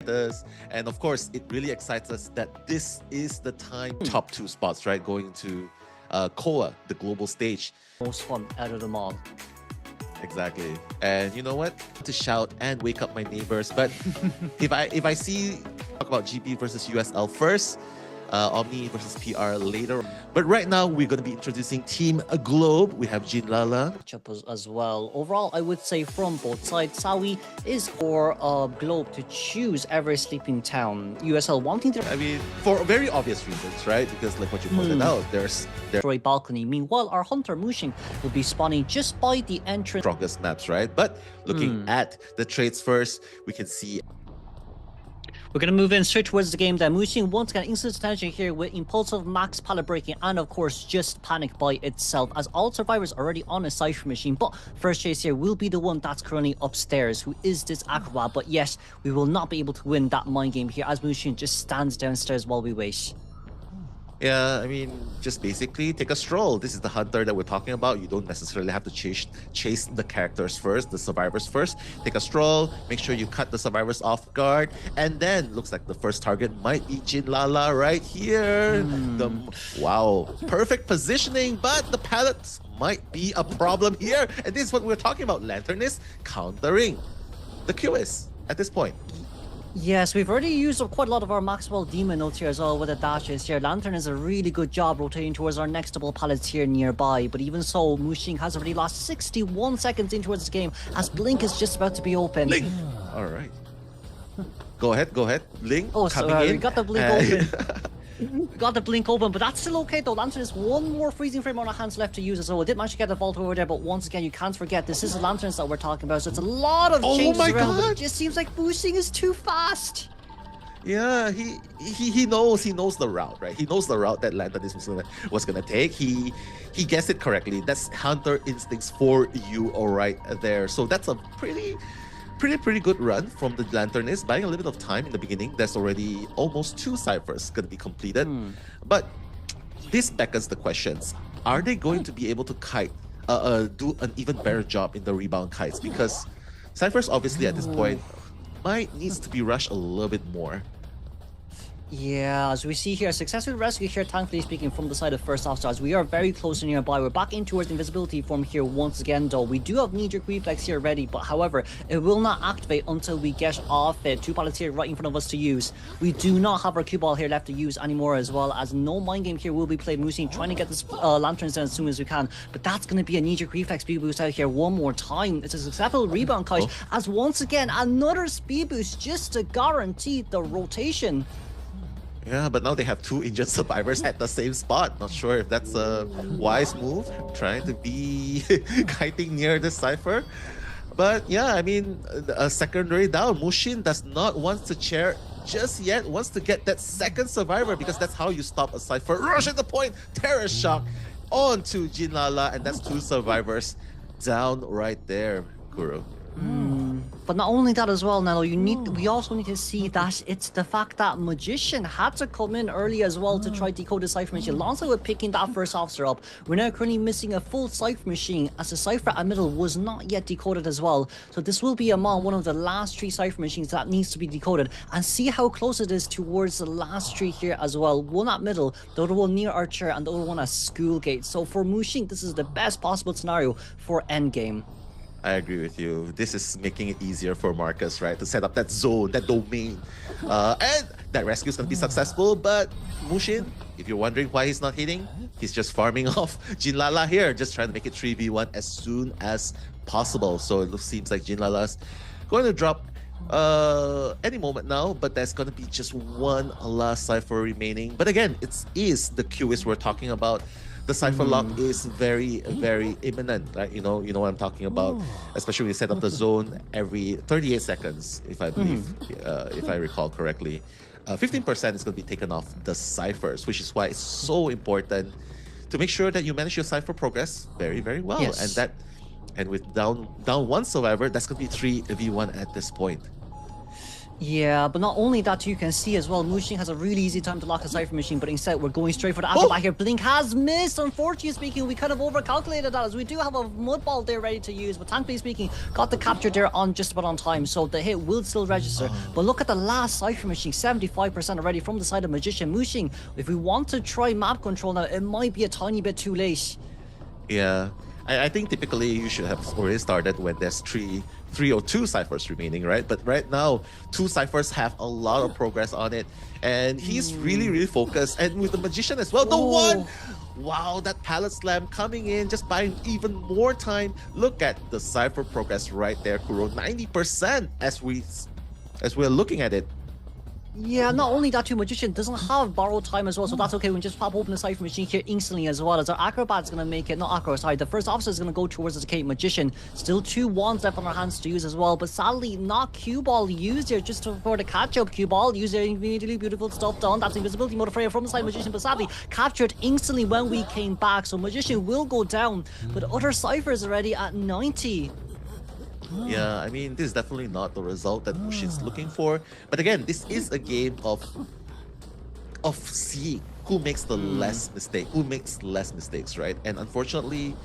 status. And of course, it really excites us that this is the time top 2 spots, right? Going to COA, the global stage. Most fun out of them all. Exactly. And you know what? To shout and wake up my neighbors. But if I see talk about GP versus USL first, Omni versus PR later. But right now, we're going to be introducing Team Globe. We have Jinlala. As well. Overall, I would say from both sides, Sawi is for Globe to choose every sleeping town. USL wanting to... I mean, for very obvious reasons, right? Because like what you pointed out, there's destroy balcony. Meanwhile, our Hunter Muxin will be spawning just by the entrance. Strongest maps, right? But looking at the trades first, we can see... We're going to move in straight towards the game then. Muxin once again instant attention here with impulsive max pallet breaking and of course just panic by itself as all survivors are already on a cipher machine. But first chase here will be the one that's currently upstairs, who is this acrobat. But yes, we will not be able to win that mind game here as Muxin just stands downstairs while we wait. Yeah, I mean, just basically take a stroll. This is the hunter that we're talking about. You don't necessarily have to chase the characters first, the survivors first. Take a stroll, make sure you cut the survivors off guard, and then looks like the first target might be Jinlala right here. Wow, perfect positioning, but the pallets might be a problem here. And this is what we're talking about. Lantern is countering the Cueist at this point. Yes, we've already used up quite a lot of our Maxwell Demon notes here as well with the dashes here. Lantern is a really good job rotating towards our next double pallets here nearby. But even so, Muxin has already lost 61 seconds in towards this game as Blink is just about to be open. Ling! Alright. Go ahead. Ling, oh, coming sorry, in. we got the Blink open. Got the Blink open, but that's still okay though. Lantern is one more freezing frame on our hands left to use as well. We did manage to get the vault over there, but once again, you can't forget this is the Lanterns that we're talking about, so it's a lot of changes around, but it just seems like Muxin is too fast. Yeah, he knows the route, right? He knows the route that Lantern was gonna take. He guessed it correctly. That's Hunter instincts for you, all right there. So that's a pretty good run from the Lanternist, buying a little bit of time in the beginning. There's already almost 2 ciphers going to be completed. But this beckons the questions. Are they going to be able to kite, do an even better job in the rebound kites? Because ciphers obviously at this point might needs to be rushed a little bit more. Yeah, as we see here, successful rescue here, thankfully speaking, from the side of First Officer, as we are very close to nearby. We're back in towards invisibility form here once again, though. We do have knee-jerk reflex here ready, but however, it will not activate until we get off it. 2 pallets here right in front of us to use. We do not have our cue ball here left to use anymore, as well as no mind game here will be played. Muxin trying to get this Lanterns down as soon as we can, but that's going to be a knee-jerk reflex speed boost out here one more time. It's a successful rebound kite, as once again, another speed boost just to guarantee the rotation. Yeah, but now they have 2 injured survivors at the same spot. Not sure if that's a wise move, trying to be kiting near the cipher. But yeah, I mean, a secondary down. Muxin does not want to chair just yet, wants to get that second survivor because that's how you stop a cipher. Rush at the point, terror shock onto Jinlala, and that's 2 survivors down right there, Guru. But not only that as well, Nano, we also need to see that it's the fact that Magician had to come in early as well to try to decode the cipher machine. Alongside with picking that first officer up, we're now currently missing a full cipher machine as the cipher at middle was not yet decoded as well. So this will be among one of the last 3 cipher machines that needs to be decoded. And see how close it is towards the last 3 here as well. One at middle, the other one near Archer, and the other one at Schoolgate. So for Muxin, this is the best possible scenario for endgame. I agree with you. This is making it easier for Marcus, right? To set up that zone, that domain. And that rescue is going to be successful, but Muxin, if you're wondering why he's not hitting, he's just farming off Jinlala here, just trying to make it 3v1 as soon as possible. So it seems like Jinlala's going to drop any moment now, but there's going to be just 1 last cipher remaining. But again, it is the Cueist we're talking about. The cipher lock is very imminent, right? You know what I'm talking about. Especially when you set up the zone every 38 seconds, if I believe, if I recall correctly. 15% is going to be taken off the ciphers, which is why it's so important to make sure that you manage your cipher progress very well. Yes. And with down 1 survivor, that's going to be 3v1 at this point. Yeah, but not only that, you can see as well, Muxin has a really easy time to lock a Cypher Machine, but instead we're going straight for the acrobat here. Blink has missed, unfortunately speaking. We kind of overcalculated that, as we do have a mud ball there ready to use, but thankfully speaking, got the capture there on just about on time, so the hit will still register. But look at the last Cypher Machine, 75% already from the side of Magician. Muxin, if we want to try map control now, it might be a tiny bit too late. Yeah, I think typically you should have already started when there's three or two ciphers remaining, right? But right now, two ciphers have a lot of progress on it, and he's really focused. And with the Magician as well, the one, wow, that pallet slam coming in, just buying even more time. Look at the cipher progress right there, Kuro, 90% as we're looking at it. Yeah, not only that, too, Magician doesn't have borrowed time as well, so that's okay. We can just pop open the Cypher Machine here instantly as well, as our Acrobat's going to make it, not Acro, sorry, the first officer is going to go towards the decayed Magician. Still 2 wands left on our hands to use as well, but sadly, not Cue Ball used here just for the catch-up. Cue Ball used there, immediately beautiful stuff done. That's invisibility mode Freya from the side Magician, but sadly, captured instantly when we came back, so Magician will go down, but other Cyphers already at 90. Yeah, I mean, this is definitely not the result that Muxin's looking for. But again, this is a game of seeing who makes the less mistakes, right? And unfortunately,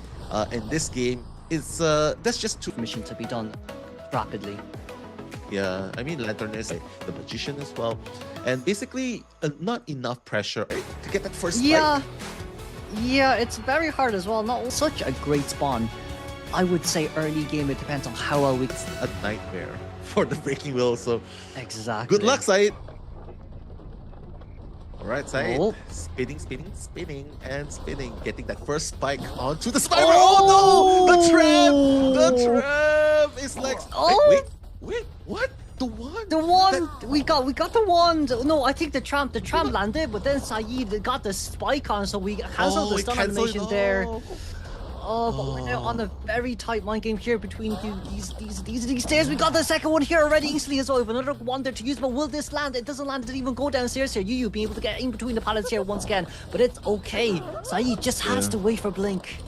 in this game, it's that's just too Mission to be done rapidly. Yeah, I mean, Lantern is the Magician as well, and basically not enough pressure to get that first strike. Yeah, it's very hard as well. Not such a great spawn. I would say early game, it depends on how well we... It's a nightmare for the Breaking Wheel, so... Exactly. Good luck, Said! Alright, Said. Oh. Spinning, getting that first spike onto the spiral! Oh no! The trap is like... Wait, what? The wand? We got the wand. No, I think the tramp landed, but then Saeed got the spike on, so we cancelled the stun animation there. Oh, but we're now on a very tight mind game here between these stairs. We got the second one here already instantly as well. We have another one there to use, but will this land? It doesn't land. It didn't even go downstairs here. UU being able to get in between the pallets here once again, but it's okay. Saeed just has to wait for Blink.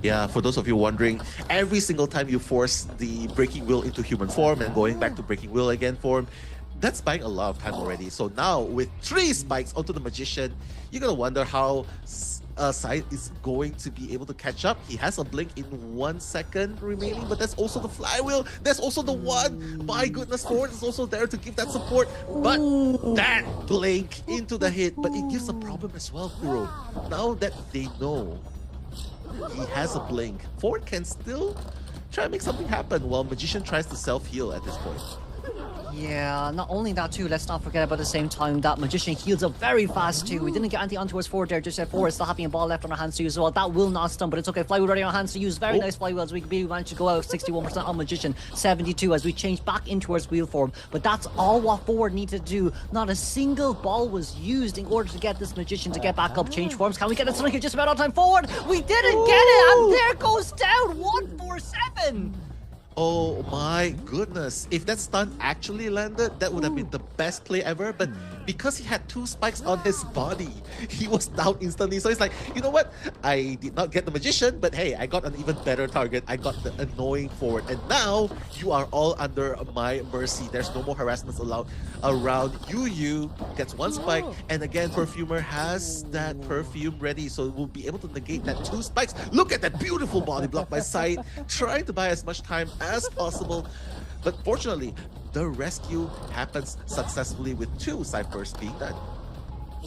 Yeah, for those of you wondering, every single time you force the Breaking Wheel into human form and going back to Breaking Wheel again form, that's buying a lot of time already. So now with 3 spikes onto the Magician, you're gonna wonder how Said is going to be able to catch up. He has a blink in 1 second remaining, but that's also the flywheel. There's also the one. My goodness, Ford is also there to give that support. But that blink into the hit, but it gives a problem as well, Kuro. Now that they know he has a blink, Ford can still try to make something happen while Magician tries to self-heal at this point. Yeah, not only that too, let's not forget about the same time that Magician heals up very fast too. We didn't get anything onto his forward there, just said forward still having a ball left on our hands to use as well. That will not stun, but it's okay. Flywheel ready on our hands to use. Very nice flywheel as we managed to go out 61% on Magician, 72 as we change back into towards wheel form. But that's all what forward needed to do. Not a single ball was used in order to get this Magician to get back up, change forms. Can we get it stun here just about on time forward? We didn't get it, and there goes down 147. Oh my goodness. If that stun actually landed, that would have been the best play ever. But because he had 2 spikes on his body, he was down instantly. So it's like, you know what? I did not get the Magician, but hey, I got an even better target. I got the annoying forward. And now you are all under my mercy. There's no more harassments allowed around. UU gets 1 spike. And again, Perfumer has that perfume ready. So we'll be able to negate that 2 spikes. Look at that beautiful body block by Said, trying to buy as much time as possible, but fortunately the rescue happens successfully with 2 ciphers being done.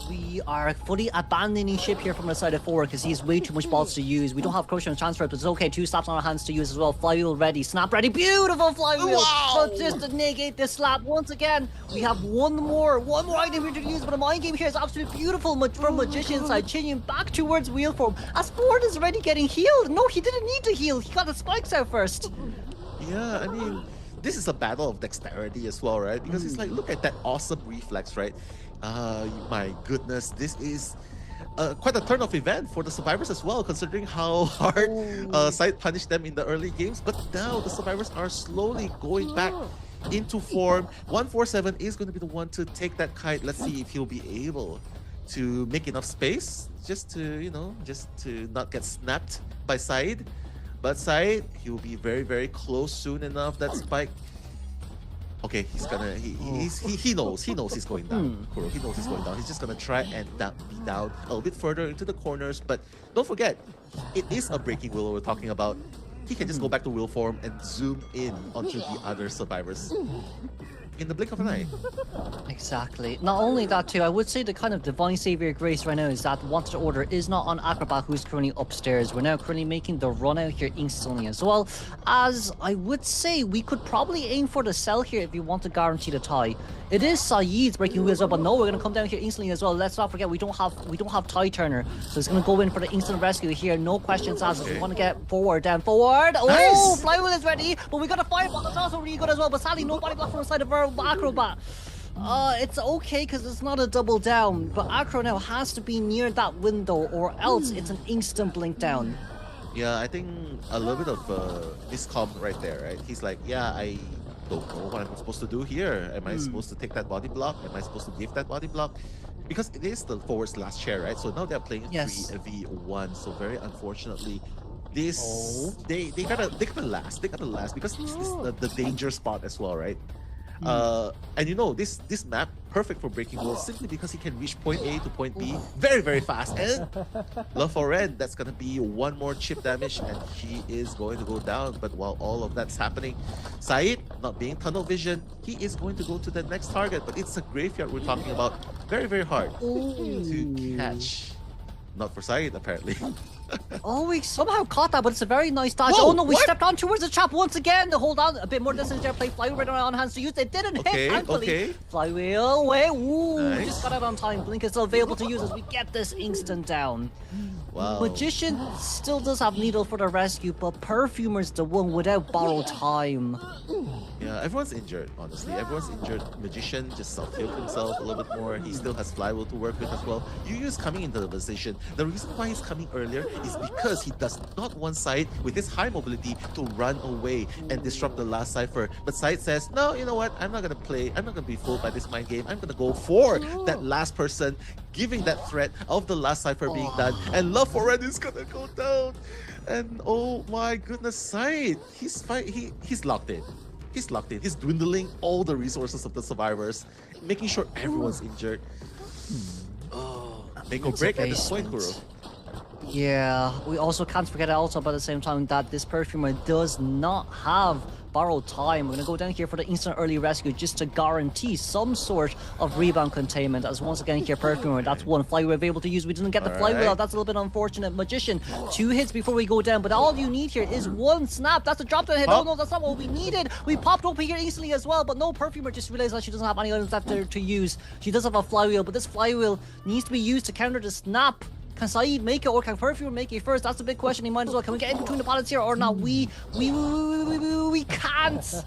We are fully abandoning ship here from the side of forward because he has way too much balls to use. We don't have Crochet and transfer, but it's okay. 2 slaps on our hands to use as well. Flywheel ready, snap ready, beautiful flywheel. Wow. So just to negate this slap once again, we have one more item here to use. But a mind game here is absolutely beautiful from Magician's side, changing back towards wheel form. As Ford is already getting healed. No, he didn't need to heal. He got the spikes out first. Yeah, I mean, this is a battle of dexterity as well, right? Because it's like, look at that awesome reflex, right? My goodness, this is quite a turn of event for the survivors as well, considering how hard Said punished them in the early games. But now the survivors are slowly going back into form. 147 is going to be the one to take that kite. Let's see if he'll be able to make enough space just to, just to not get snapped by Said. But Said, he will be very, very close soon enough. That spike. Okay, he's gonna he knows he's going down. Kuro, he knows he's going down. He's just gonna try and be down a little bit further into the corners. But don't forget, it is a breaking wheel we're talking about. He can just go back to wheel form and zoom in onto the other survivors in the blink of an eye. Exactly. Not only that too, I would say the kind of divine savior grace right now is that wanted order is not on Acrobat, who's currently upstairs. We're now currently making the run out here instantly as well. As I would say, we could probably aim for the sell here if you want to guarantee the tie. It is Saeed's breaking wheels up, but no, we're gonna come down here instantly as well. Let's not forget we don't have tie turner, so it's gonna go in for the instant rescue here. No questions asked. Okay. We want to get forward, down forward. Oh, Nice! flywheel is ready, but we got a fireball that's also really good as well. But sadly, nobody blocked from the side of our Acrobat. It's okay because it's not a double down, but Acro now has to be near that window or else it's an instant blink down. Yeah, I think a little bit of miscom right there, right? He's like, yeah, I don't know what I'm supposed to do here. Am I supposed to take that body block? Am I supposed to give that body block? Because it is the forward's last chair, right? So now they're playing Yes. 3v1. So very unfortunately, this they gotta last. They gotta last because this is the danger spot as well, right? And you know this map perfect for breaking walls simply because he can reach point A to point B very, very fast. And Love for Red, that's gonna be one more chip damage and he is going to go down. But while all of that's happening, Saeed, not being tunnel vision, he is going to go to the next target. But it's a graveyard we're talking about. Very, very hard to catch. Not for Saeed, apparently. Oh, we somehow caught that, but it's a very nice dodge. Whoa, Oh no, we what? stepped on towards the trap once again. To hold on a bit more distance there, play flywheel right on hands to use. It didn't Okay, hit, thankfully. okay. Flywheel away. Ooh, Nice. just got out on time. Blink is still available to use as we get this instant down. Wow. Magician still does have Needle for the rescue, but Perfumer's the one without borrowed time. Yeah, everyone's injured, honestly. Everyone's injured. Magician just self-healed himself a little bit more. He still has flywheel to work with as well. Yu's coming into the position. The reason why he's coming earlier is because he does not want Side with his high mobility to run away and disrupt the last cipher. But Side says, no, you know what? I'm not gonna play. I'm not gonna be fooled by this mind game. I'm gonna go for that last person, giving that threat of the last cipher being done. And Love for Red is gonna go down. And oh my goodness, Side, he's locked in. He's locked in. He's dwindling all the resources of the survivors, making sure everyone's injured. Oh, make or break at this point, Kuro. Yeah, we also can't forget also about the same time that this Perfumer does not have borrowed time. We're gonna go down here for the instant early rescue just to guarantee some sort of rebound containment. As once again here, Perfumer, that's one flywheel we're able to use. We didn't get the flywheel out. That's a little bit unfortunate. Magician, 2 hits before we go down, but all you need here is 1 snap. That's a drop down hit. Oh no, that's not what we needed. We popped open here instantly as well, but no, Perfumer just realized that she doesn't have any items left to use. She does have a flywheel, but this flywheel needs to be used to counter the snap. Can Saeed make it or can Perfumer make it first? That's the big question. He might as well. Can we get in between the pallets here or not? We can't.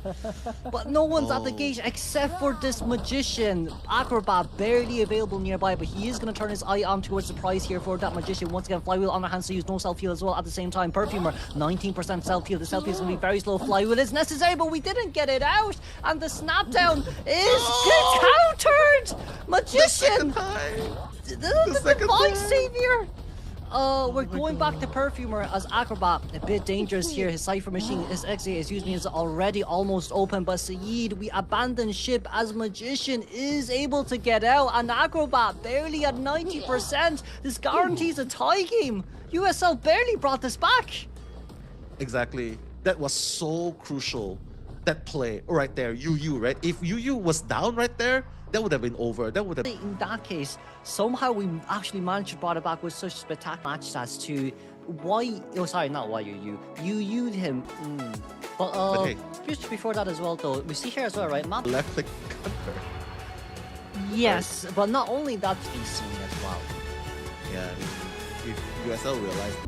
But no one's at the gate except for this Magician. Acrobat barely available nearby, but he is going to turn his eye on towards the prize here for that Magician. Once again, flywheel on their hands to use. No self-heal as well at the same time. Perfumer, 19% self-heal. The self-heal is going to be very slow. Flywheel is necessary, but we didn't get it out. And the snap down is countered. Magician. The divine savior. We're going back to Perfumer as Acrobat. A bit dangerous here. His cipher machine, his exit, excuse me, is already almost open. But Saeed, we abandon ship as Magician is able to get out. And Acrobat barely at 90%. This guarantees a tie game. USL barely brought this back. Exactly. That was so crucial. That play right there, UU, right? If UU was down right there, that would have been over. That would have. In that case, somehow we actually managed to brought it back with such spectacular match stats to why. Oh, sorry, not why you UU'd him. But Okay. just before that as well, though, we see here as well, right? Map. Left click counter. Yes, but not only that, instantly as well. Yeah, if USL realized.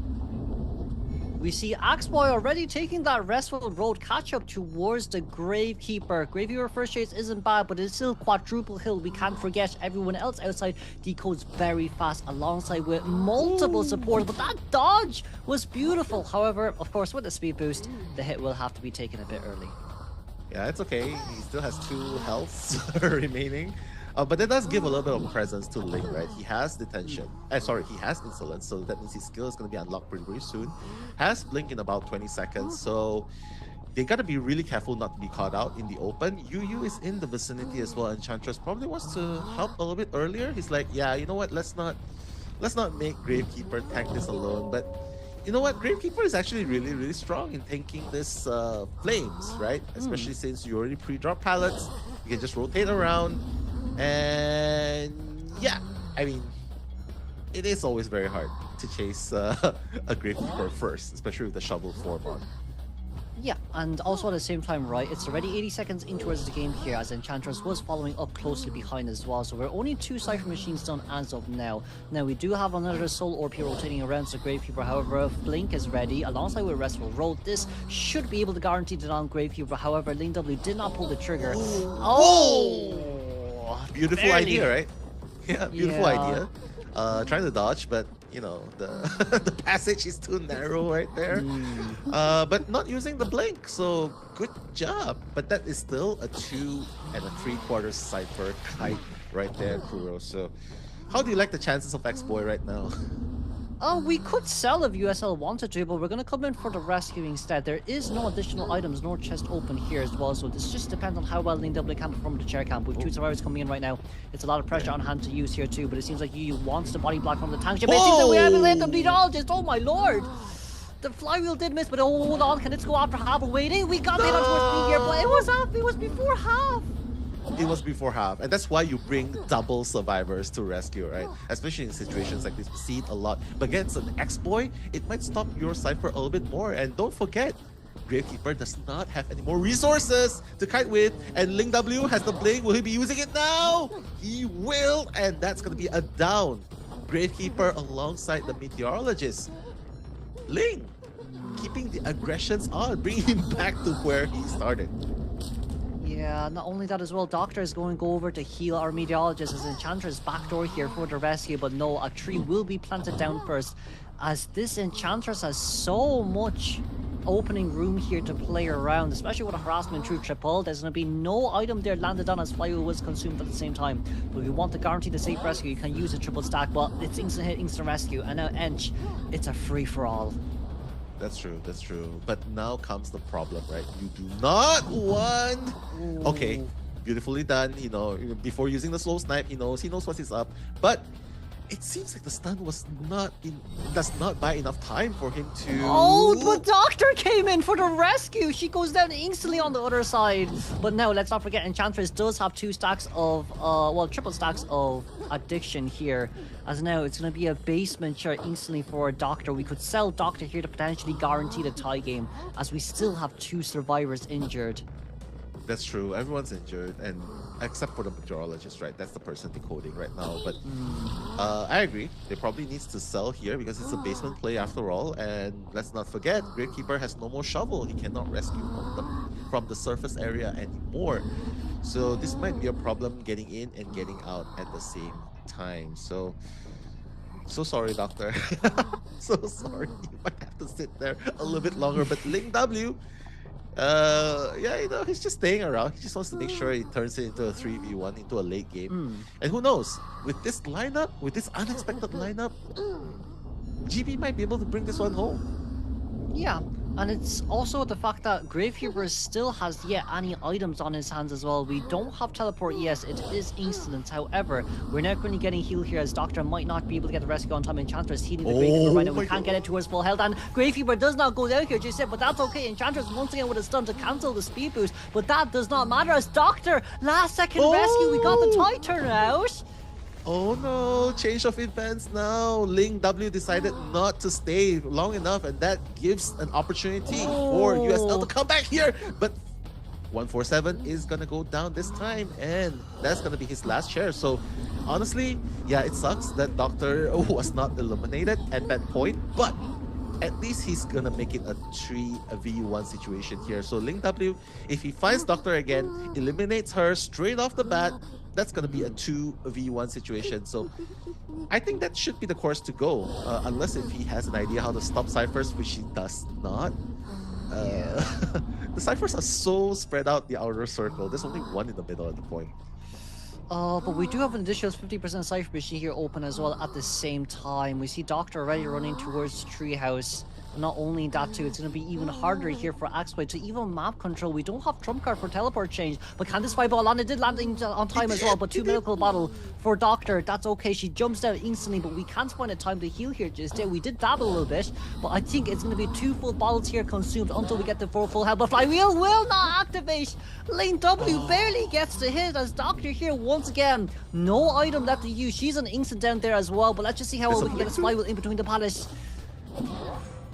We see AxeBoy already taking that restful road catch up towards the Gravekeeper. Gravekeeper first chase isn't bad, but it's still quadruple hill. We can't forget everyone else outside decodes very fast alongside with multiple support. But that dodge was beautiful. However, of course, with the speed boost, the hit will have to be taken a bit early. Yeah, it's okay. He still has 2 healths remaining. But that does give a little bit of presence to Ling, right? He has detention. Sorry, he has insolence, so that means his skill is going to be unlocked pretty soon. Has blink in about 20 seconds, so they gotta be really careful not to be caught out in the open. Yu is in the vicinity as well, and Enchantress probably wants to help a little bit earlier. He's like, yeah, you know what? Let's not make Gravekeeper tank this alone. But you know what? Gravekeeper is actually really, really strong in tanking this flames, right? Especially since you already pre-drop pallets, you can just rotate around, and yeah, I mean, it is always very hard to chase a Gravekeeper first, especially with the shovel form on. Yeah, and also at the same time, right, it's already 80 seconds in towards the game here, as Enchantress was following up closely behind as well, so we're only 2 Cypher Machines done as of now. Now, we do have another Soul Orb here rotating around, so Gravekeeper, however, Blink is ready, alongside with Restful Road. This should be able to guarantee the down Gravekeeper, however, LingW did not pull the trigger. Oh! Beautiful barely. idea, right? Yeah, beautiful idea. Trying to dodge, but you know, the the passage is too narrow right there. But not using the blink, so good job. But that is still a 2 3/4 Cypher kite right there, Kuro. So how do you like the chances of AxeBoy right now? We could sell if USL wanted to, but we're going to come in for the rescue instead. There is no additional items, nor chest open here as well, so this just depends on how well LingW can perform the chair camp. With 2 survivors coming in right now, it's a lot of pressure on hand to use here too, but it seems like Yu wants the body block from the tank. It seems that we have a LingW meteorologist, oh my lord! The flywheel did miss, but hold on, can it go after half? We're waiting, we got it on towards me here, but it was before half! It was before half, and that's why you bring double survivors to rescue, right? Especially in situations like this, we see it a lot. But against an AxeBoy, it might stop your Cypher a little bit more. And don't forget, Gravekeeper does not have any more resources to kite with, and LingW has the blink. Will he be using it now? He will, and that's going to be a down. Gravekeeper alongside the Meteorologist. Ling, keeping the aggressions on, bringing him back to where he started. Yeah, not only that as well, Doctor is going to go over to heal our Meteorologist as Enchantress backdoor here for the rescue, but no, a tree will be planted down first, as this Enchantress has so much opening room here to play around, especially with a harassment through triple. There's going to be no item there landed on as Flywheel was consumed at the same time. But if you want to guarantee the safe rescue, you can use a triple stack, but it's instant hit, instant rescue, and now Ench, it's a free-for-all. That's true, that's true. But now comes the problem, right? You do not want... Okay, beautifully done, you know, before using the slow snipe, he knows what is up. But it seems like the stun does not buy enough time for him to... Oh, but Doctor came in for the rescue! She goes down instantly on the other side. But now, let's not forget, Enchantress does have 2 stacks of, triple stacks of Addiction here. As now, it's going to be a basement share instantly for Doctor. We could sell Doctor here to potentially guarantee the tie game, as we still have 2 survivors injured. That's true. Everyone's injured, and except for the meteorologist, right? That's the person decoding right now. But I agree. They probably needs to sell here because it's a basement play after all. And let's not forget, Gravekeeper has no more shovel. He cannot rescue from the surface area anymore. So this might be a problem getting in and getting out at the same time. So sorry, Doctor. So sorry. You might have to sit there a little bit longer. But LingW, yeah, you know, he's just staying around. He just wants to make sure he turns it into a 3v1, into a late game. And who knows, with this lineup, with this unexpected lineup, GB might be able to bring this one home. Yeah, and it's also the fact that Gravekeeper still has yet any items on his hands as well. We don't have teleport, yes, it is instant. However, we're now currently getting healed here as Doctor might not be able to get the rescue on time. Enchantress healing the Gravekeeper right now. We can't get it towards full health, and Gravekeeper does not go down here just yet, but that's okay. Enchantress once again with a stun to cancel the speed boost, but that does not matter as Doctor, last second rescue, we got the tie turnout. Oh no, change of events now. LingW decided not to stay long enough, and that gives an opportunity for USL to come back here. But 147 is gonna go down this time, and that's gonna be his last share. So honestly, yeah, it sucks that Doctor was not eliminated at that point, but at least he's gonna make it a 3v1 situation here. So LingW, if he finds Doctor again, eliminates her straight off the bat, that's gonna be a 2v1 situation. So I think that should be the course to go, unless if he has an idea how to stop Cyphers, which he does not. The Cyphers are so spread out the outer circle. There's only one in the middle at the point. But we do have an additional 50% Cypher Machine here open as well at the same time. We see Doctor already running towards Treehouse. Not only that too, it's going to be even harder here for AxeBoy to even map control. We don't have trump card for teleport change, but can this fireball land? It did land on time as well, but 2 medical battle for Doctor. That's okay, she jumps down instantly, but we can't find a time to heal here just yet. We did dabble a little bit, but I think it's going to be 2 full bottles here consumed until we get the full health. But Flywheel will not activate. LingW barely gets to hit as Doctor here once again. No item left to use. She's an instant down there as well, but let's just see how well we can get this Flywheel in between the palace.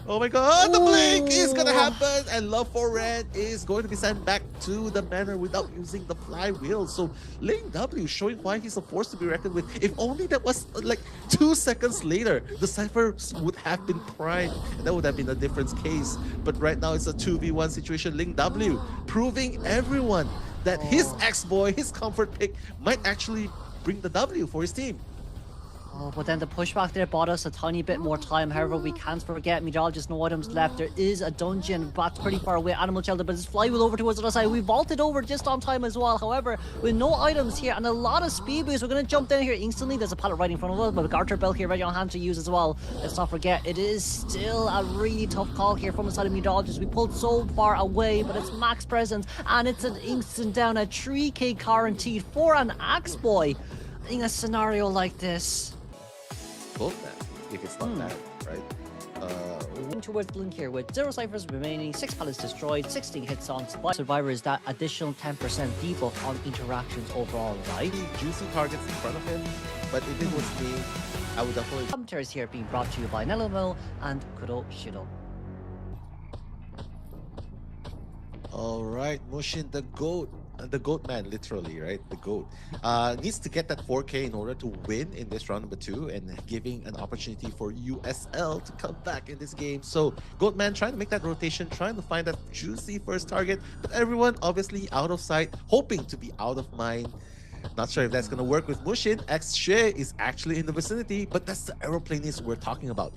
Oh my god, the blink is gonna happen, and Love for Red is going to be sent back to the manor without using the flywheel. So LingW showing why he's a force to be reckoned with. If only that was like 2 seconds later, the ciphers would have been primed, and that would have been a different case. But right now it's a 2v1 situation. LingW proving everyone that his AxeBoy, his comfort pick, might actually bring the W for his team. Oh, but then the pushback there bought us a tiny bit more time. However, we can't forget meteorologist, no items left. There is a dungeon, but pretty far away. Animal shelter, but it's flywheel over towards the other side. We vaulted over just on time as well. However, with no items here and a lot of speed boost, we're going to jump down here instantly. There's a pallet right in front of us, but a garter belt here ready on hand to use as well. Let's not forget, it is still a really tough call here from the side of meteorologist. We pulled so far away, but it's max presence, and it's an instant down, a 3k guaranteed for an AxeBoy in a scenario like this. Goatman, if it's not that, right? Towards Blink here with 0 ciphers remaining, 6 pallets destroyed, 16 hits on Survivor is that additional 10% debuff on interactions overall, right? Juicy targets in front of him, but if it was me, I would definitely... Commentaries here being brought to you by NAEU and Kuro Shido. Alright, Muxin, the Goatman, literally, right? The goat. Needs to get that 4K in order to win in this round number 2 and giving an opportunity for USL to come back in this game. So Goatman trying to make that rotation, trying to find that juicy first target, but everyone obviously out of sight, hoping to be out of mind. Not sure if that's going to work with Muxin. kxwz is actually in the vicinity, but that's the aeroplanist we're talking about.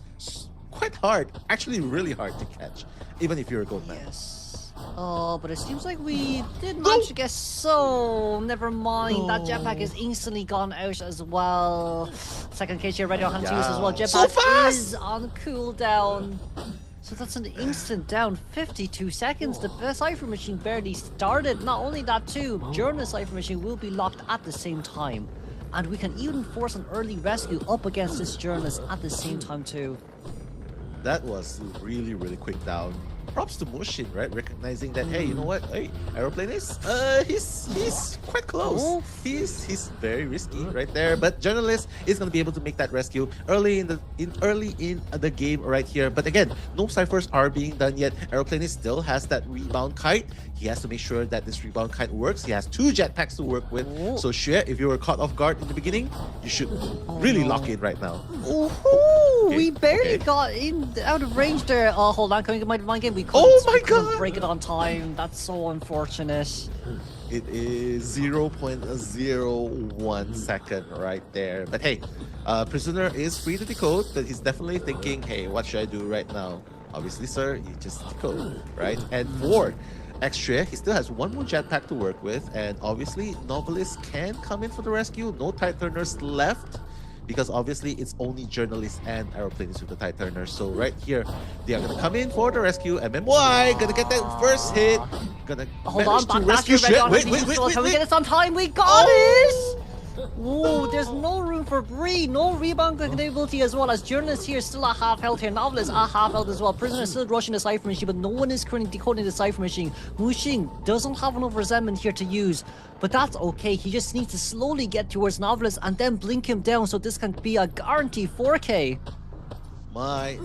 Quite hard, actually really hard to catch, even if you're a Goatman. Yes. Oh, but it seems like we did manage to get so... Never mind, that jetpack is instantly gone out as well. Second cage here ready on hand to use as well. Jetpack is on cooldown. So that's an instant down, 52 seconds. The Cypher Machine barely started. Not only that too, during the Cypher Machine will be locked at the same time. And we can even force an early rescue up against this journalist at the same time too. That was really, really quick down. Props to Muxin, right? Recognizing that, hey, you know what? Hey, aeroplanist, he's quite close. He's very risky right there. But journalist is gonna be able to make that rescue early in the game right here. But again, no ciphers are being done yet. Aeroplanist still has that rebound kite. He has to make sure that this rebound kite works. He has 2 jetpacks to work with. So Xue, if you were caught off guard in the beginning, you should really lock in right now. Okay, we barely got in out of range there. Oh, hold on, can we get my mind game? We couldn't break it on time. That's so unfortunate. It is 0.01 second right there. But hey, Prisoner is free to decode, but he's definitely thinking, hey, what should I do right now? Obviously, sir, you just decode, right? And for kxwz, he still has 1 more jetpack to work with, and obviously, Novelist can come in for the rescue. No tide turners left, because obviously it's only journalists and aeroplanes with the tide turners. So right here, they are gonna come in for the rescue. MMY gonna get that first hit. Gonna manage to rescue Xue. Wait. Can we get this on time? We got it! Whoa, there's no room for Bree, no rebound capability as well, as journalists here still at half health here, Novelist at half health as well. Prisoner still rushing the Cypher Machine, but no one is currently decoding the Cypher Machine. Muxin doesn't have enough resentment here to use, but that's okay. He just needs to slowly get towards Novelist and then blink him down, so this can be a guaranteed 4K. My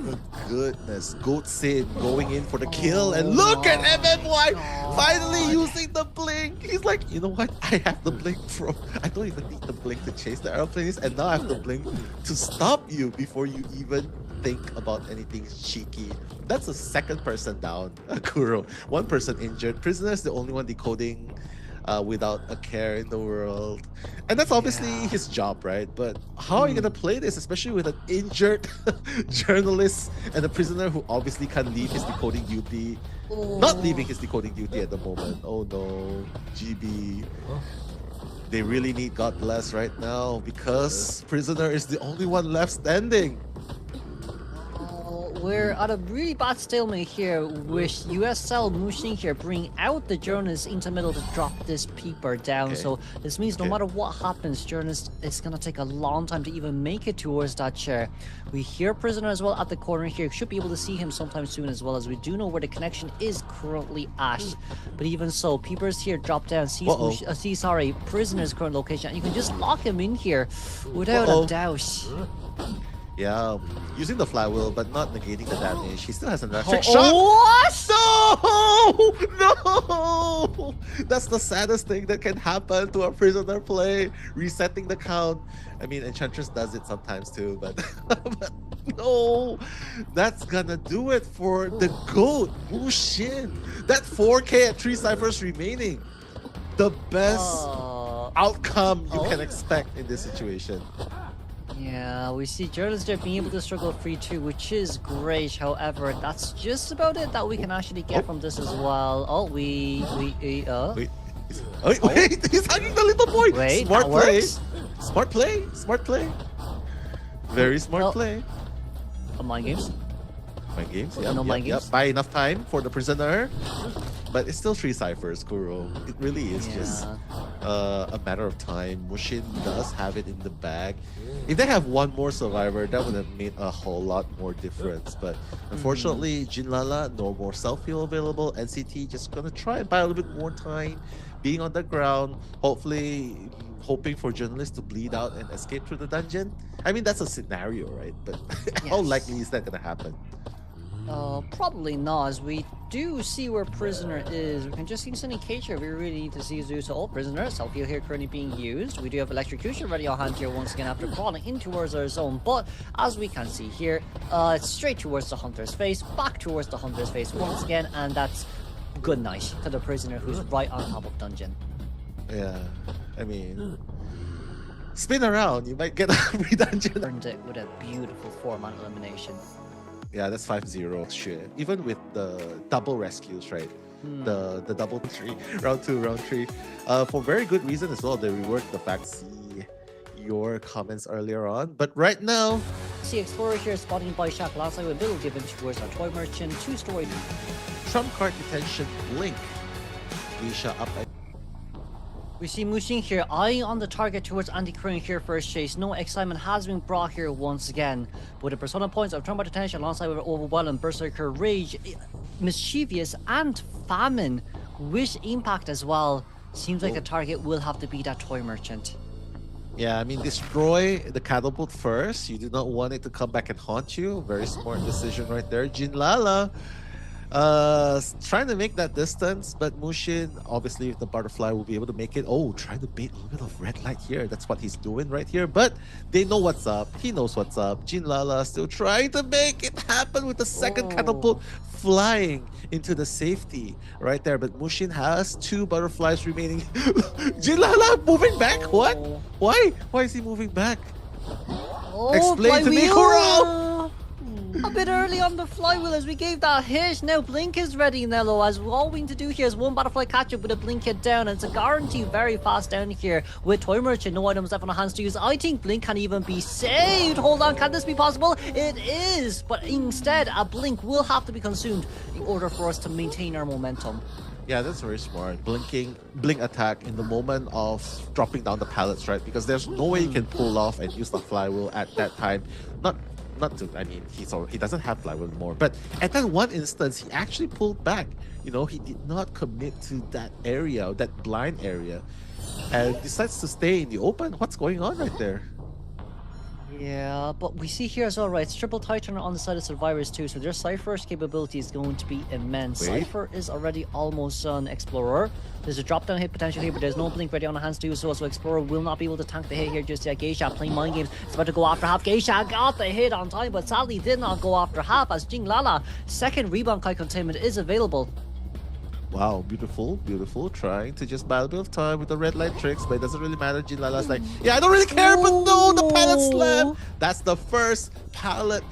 goodness, Goatman going in for the kill, and look at MMY finally using the blink. He's like, you know what? I have the blink from. I don't even need the blink to chase the aeroplanes, and now I have the blink to stop you before you even think about anything cheeky. That's the 2nd person down, Kuro. 1 person injured. Prisoner is the only one decoding without a care in the world. And that's obviously his job, right? But how are you gonna play this, especially with an injured journalist and a prisoner who obviously can't leave his decoding duty? Not leaving his decoding duty at the moment. Oh no, GB. They really need God Bless right now because prisoner is the only one left standing. we're at a really bad stalemate here with USL Muxin here bringing out the journalist into the middle to drop this peeper down. Okay. So this means no matter what happens, journalist is gonna take a long time to even make it towards that chair. We hear Prisoner as well at the corner here. Should be able to see him sometime soon as well, as we do know where the connection is currently at. But even so, peepers here drop down, sees Prisoner's current location, and you can just lock him in here without a doubt. Yeah, using the flywheel, but not negating the damage. He still has an electric Oh, shock. what? No! That's the saddest thing that can happen to a Prisoner play. Resetting the count. I mean, Enchantress does it sometimes too, but, but no! That's gonna do it for the GOAT, Muxin. That 4K at 3 ciphers remaining. The best outcome you can expect in this situation. Yeah, we see journalists there being able to struggle free too, which is great. However, that's just about it that we can actually get from this as well. Oh, Wait, wait, he's hugging the little boy. Wait, Smart that play. works? Smart play. Smart play. Very smart play. Mind games? Mind games? No mind games? Buy enough time for the Prisoner. But it's still 3 ciphers, Kuro. It really is just a matter of time. Muxin does have it in the bag. If they have one more survivor, that would have made a whole lot more difference. But unfortunately, Jinlala, no more self-heal available. NCT just gonna try and buy a little bit more time, being on the ground, hopefully hoping for journalists to bleed out and escape through the dungeon. I mean, that's a scenario, right? But how likely is that gonna happen? Probably not, as we do see where Prisoner is. We can just see Sunny Cage here. We really need to see Zeus. So, Prisoner, self-heal here currently being used. We do have Electrocution ready on hand here once again after crawling in towards our zone. But as we can see here, it's straight towards the Hunter's face, back towards the Hunter's face once again, and that's good night to the Prisoner who's right on top of dungeon. Yeah, I mean, spin around, you might get a free dungeon. Earned it with a beautiful 4-man elimination. Yeah, that's 5-0. Shit. Even with the double rescues, right? The double 3, round 2, round 3. For very good reason as well. They reworked the fact. See your comments earlier on. But right now, See Explorer here spotting by Shaq last night with Bill given towards our Toy Merchant. 2-story. Trump card detention blink. Geisha up. We see Muxin here eyeing on the target towards Anti-Crane here for his chase. No excitement has been brought here once again. With the persona points of Trump detention alongside with Overwhelm, Berserker, Rage, Mischievous, and Famine with impact as well. Seems like the target will have to be that Toy Merchant. Yeah, I mean, destroy the catapult first. You do not want it to come back and haunt you. Very smart decision right there. Jinlala trying to make that distance, but Muxin, obviously with the butterfly, will be able to make it. Oh, trying to bait a little bit of red light here. That's what he's doing right here, but they know what's up. He knows what's up. Jinlala still trying to make it happen with the second catapult flying into the safety right there, but Muxin has 2 butterflies remaining. Jinlala moving back? What? Why is he moving back? Explain to me, Kuro! A bit early on the flywheel as we gave that hit. Now Blink is ready, Nello, as all we need to do here is 1 butterfly catch up with a Blink hit down, and it's a guarantee very fast down here with Toy Merchant. No items left on the hands to use. I think Blink can even be saved. Hold on, can this be possible? It is, but instead a Blink will have to be consumed in order for us to maintain our momentum. Yeah, that's very smart. Blink attack in the moment of dropping down the pallets, right? Because there's no way you can pull off and use the flywheel at that time. Not to, I mean, he doesn't have flywheel anymore, but at that one instance, he actually pulled back. You know, he did not commit to that area, that blind area, and decides to stay in the open. What's going on right there? Yeah, but we see here as well, right? It's Triple Titan on the side of Survivors too, so their Cypher's capability is going to be immense. Cypher is already almost on Explorer. There's a drop-down hit potential here, but there's no Blink ready on the hands to do so Explorer will not be able to tank the hit here just yet. Geisha playing mind games. It's about to go after half. Geisha got the hit on time, but sadly did not go after half as Jinlala. Second rebound Kai containment is available. Wow, beautiful, beautiful. Trying to just buy a bit of time with the red light tricks, but it doesn't really matter. Jinlala's like, yeah, I don't really care, but no, the pallet slam. That's the first pallet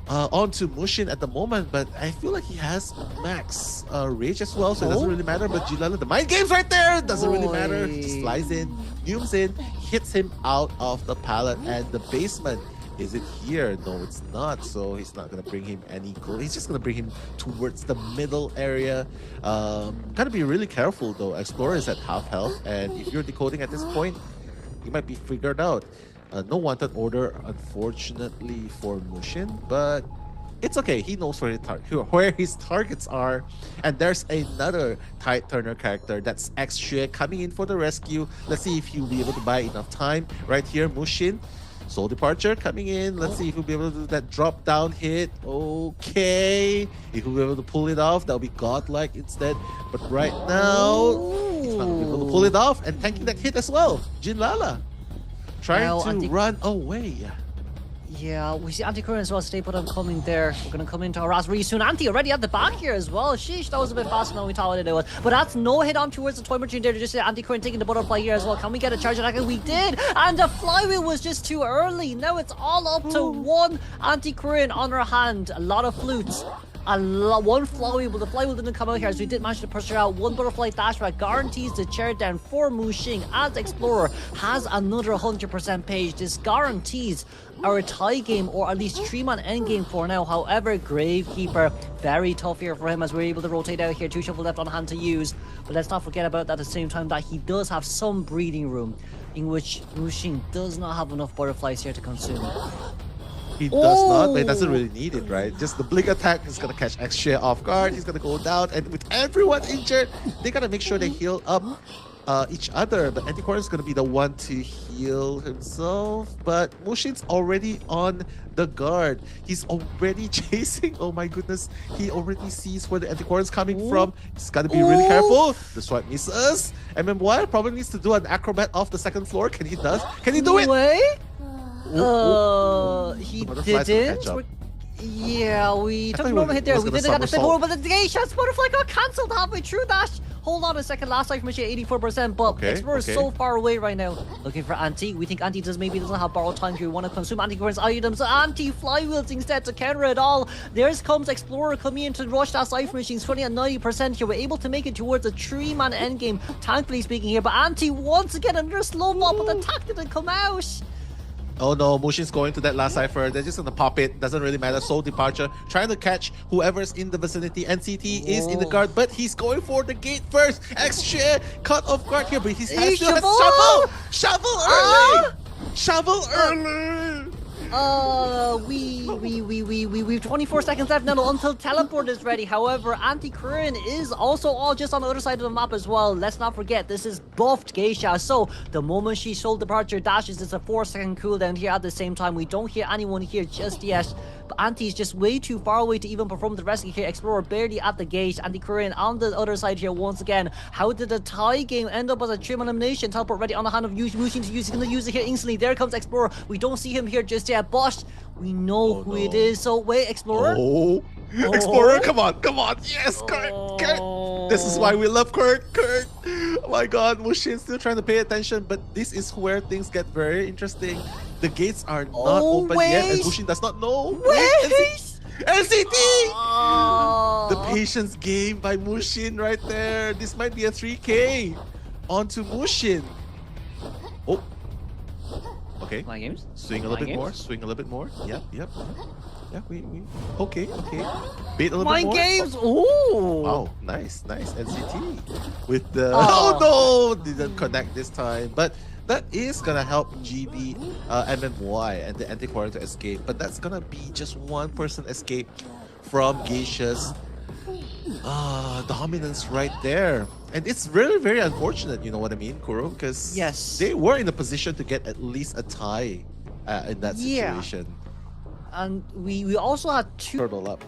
onto Muxin at the moment, but I feel like he has max rage as well, so it doesn't really matter. But Jinlala, the mind games right there, doesn't really matter. Just flies in, zooms in, hits him out of the pallet, and the basement Is it here? No, it's not. So he's not gonna bring him any gold. He's just gonna bring him towards the middle area. Gotta be really careful though. Explorer is at half health, and if you're decoding at this point, you might be figured out. No wanted order, unfortunately, for Muxin, but it's okay. He knows where his targets are. And there's another Tide Turner character. That's kxwz coming in for the rescue. Let's see if he'll be able to buy enough time. Right here, Muxin. Soul Departure coming in. Let's see if he'll be able to do that drop down hit. Okay. If he'll be able to pull it off, that'll be godlike instead. But right now, he's not going to be able to pull it off. And tanking that hit as well. Jinlala trying to run away. Yeah, we see Anti-Current as well. Stay put on coming there. We're going to come into harass really soon. Anti already at the back here as well. Sheesh, that was a bit faster than we thought it was. But that's no hit on towards the toy machine there to just say Anti-Current taking the butterfly here as well. Can we get a charge attack? We did! And the flywheel was just too early. Now it's all up to one Anti-Current on her hand. A lot of flutes. One flywheel, but the flywheel didn't come out here as we did manage to push her out. One butterfly dash that guarantees the chair down for Muxin as Explorer has another 100% page. This guarantees our tie game, or at least 3-man endgame for now. However, Gravekeeper, very tough here for him as we're able to rotate out here. 2 shuffle left on hand to use. But let's not forget about that at the same time that he does have some breathing room in which Muxin does not have enough butterflies here to consume. He does not, but he doesn't really need it, right? Just the blink attack is going to catch kxwz off guard. He's going to go down, and with everyone injured, they got to make sure they heal up each other. But Antiquarian is going to be the one to heal himself. But Muxin's already on the guard. He's already chasing. Oh my goodness. He already sees where the Antiquarian's coming from. He's got to be really careful. The swipe misses. MMY probably needs to do an acrobat off the second floor. Can he do it? He didn't. Yeah, we took a normal hit there. We didn't get the spin, but the Geisha's butterfly got cancelled halfway through that. Hold on a second, last life machine 84%, but Explorer is so far away right now. Looking for Anti. We think Anti maybe doesn't have borrowed time here. We want to consume Anti-Current's items. Anti-flywheels instead to counter it all. There comes Explorer coming in to rush that life machine. 20 at 90% here. We're able to make it towards a 3-man endgame, thankfully speaking here. But Anti once again another slow ball, but the attack didn't come out. Oh no, Muxin's going to that last cipher. They're just gonna pop it. Doesn't really matter. Soul Departure. Trying to catch whoever's in the vicinity. NCT is in the guard, but he's going for the gate first. kxwz cut off guard here, but he still has shovel! Shovel early! Shovel early! We've 24 seconds left now until teleport is ready. However, Anti-Current is also all just on the other side of the map as well. Let's not forget, this is buffed Geisha. So the moment she Soul Departure dashes, it's a 4-second cooldown here at the same time. We don't hear anyone here just yet. But Anti's just way too far away to even perform the rescue here. Explorer barely at the gate. Anti-Current on the other side here once again. How did the tie game end up as a trim elimination? Teleport ready on the hand of Muxin to use. He's going to use it here instantly. There comes Explorer. We don't see him here just yet, but we know who it is. So wait, Explorer. Explorer, come on. Yes, Kurt. This is why we love Kurt. Oh my god, Muxin's still trying to pay attention, but this is where things get very interesting. The gates are not open yet, and Muxin does not know. NCT! The patience game by Muxin right there. This might be a 3K onto Muxin. Oh. Okay. My games? Swing a little bit more. Yep. Yeah, we okay. Bait a little bit more. My games! Ooh! Wow, nice. NCT. With the... Oh no! Didn't connect this time. But that is gonna help GB, MMY, and the Antiquarian to escape. But that's gonna be just one person escape from Geisha's dominance right there. And it's really very unfortunate, you know what I mean, Kuro? Because they were in a position to get at least a tie in that situation. And we also had 2 turtle up.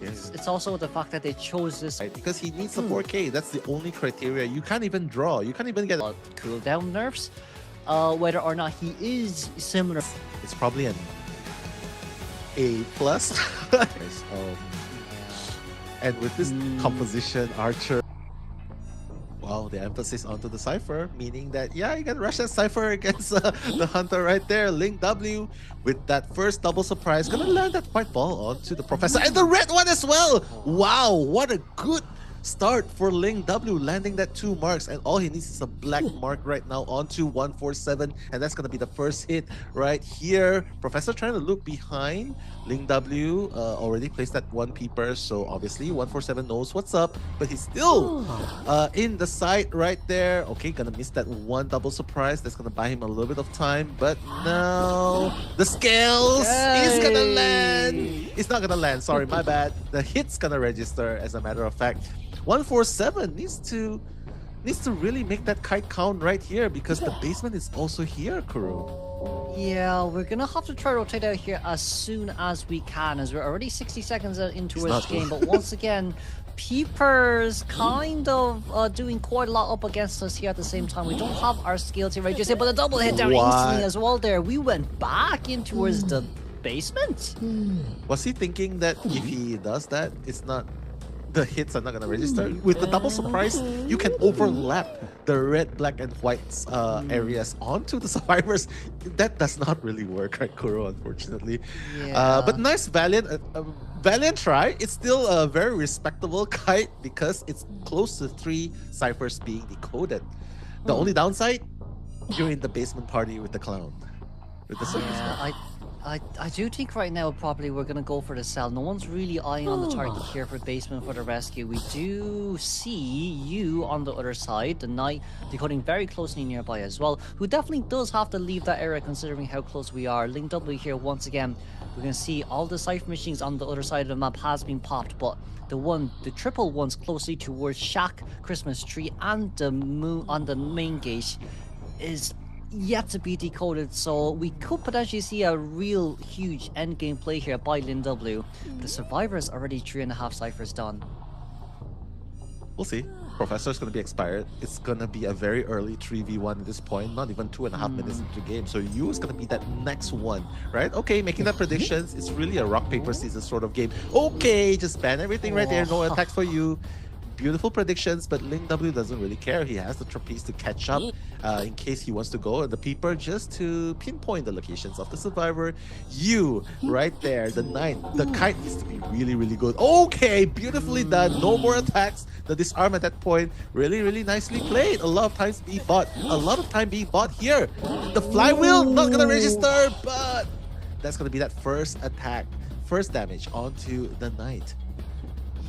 It's also the fact that they chose this because he needs the 4K. That's the only criteria. You can't even draw. You can't even get cooldown nerfs. Whether or not he is similar, it's probably an A+. And with this composition, Archer. Wow, the emphasis onto the Cypher, meaning that, you can rush that Cypher against the Hunter right there. LingW with that first double surprise. Gonna land that white ball onto the Professor and the red one as well. Wow, what a good start for LingW, landing that 2 marks, and all he needs is a black mark right now onto 147, and that's gonna be the first hit right here. Professor trying to look behind. LingW already placed that 1 peeper, so obviously 147 knows what's up, but he's still in the sight right there. Okay, gonna miss that 1 double surprise. That's gonna buy him a little bit of time, but now the scales is gonna land. It's not gonna land, sorry, my bad. The hit's gonna register, as a matter of fact. 147 needs to really make that kite count right here, because the basement is also here, Kuro. Yeah, we're gonna have to try to rotate out here as soon as we can, as we're already 60 seconds into this game. But once again, Peepers kind of doing quite a lot up against us here at the same time. We don't have our skill team ready to say, but the double hit down instantly as well there. We went back in towards the basement. Was he thinking that if he does that, it's not... the hits are not going to register? With the double surprise, you can overlap the red, black, and white areas onto the survivors. That does not really work, right, Kuro, unfortunately. Yeah. But nice, valiant try. It's still a very respectable kite because it's close to 3 ciphers being decoded. The only downside, you're in the basement party with the clown, with the circus clown. I do think right now probably we're going to go for the cell. No one's really eyeing on the target here for basement for the rescue. We do see you on the other side, the Knight decoding very closely nearby as well, who definitely does have to leave that area considering how close we are. LingW here once again. We're going to see all the cipher machines on the other side of the map has been popped, but the triple ones closely towards Shack, Christmas Tree, and the moon on the main gate is yet to be decoded, so we could potentially see a real huge end game play here by LingW. The survivors already 3.5 ciphers done. We'll see. Professor's going to be expired. It's going to be a very early 3v1 at this point, not even 2.5 minutes into the game. So you is going to be that next one, right? Okay, making that predictions. It's really a rock, paper, scissors sort of game. Okay, just ban everything right there. No attacks for you. Beautiful predictions, but LingW doesn't really care. He has the trapeze to catch up in case he wants to go, and the peeper just to pinpoint the locations of the survivor. You, right there, the Knight. The kite needs to be really, really good. Okay, beautifully done. No more attacks. The disarm at that point, really, really nicely played. A lot of times being bought. A lot of time being bought here. The flywheel, not gonna register, but that's gonna be that first attack, first damage onto the Knight.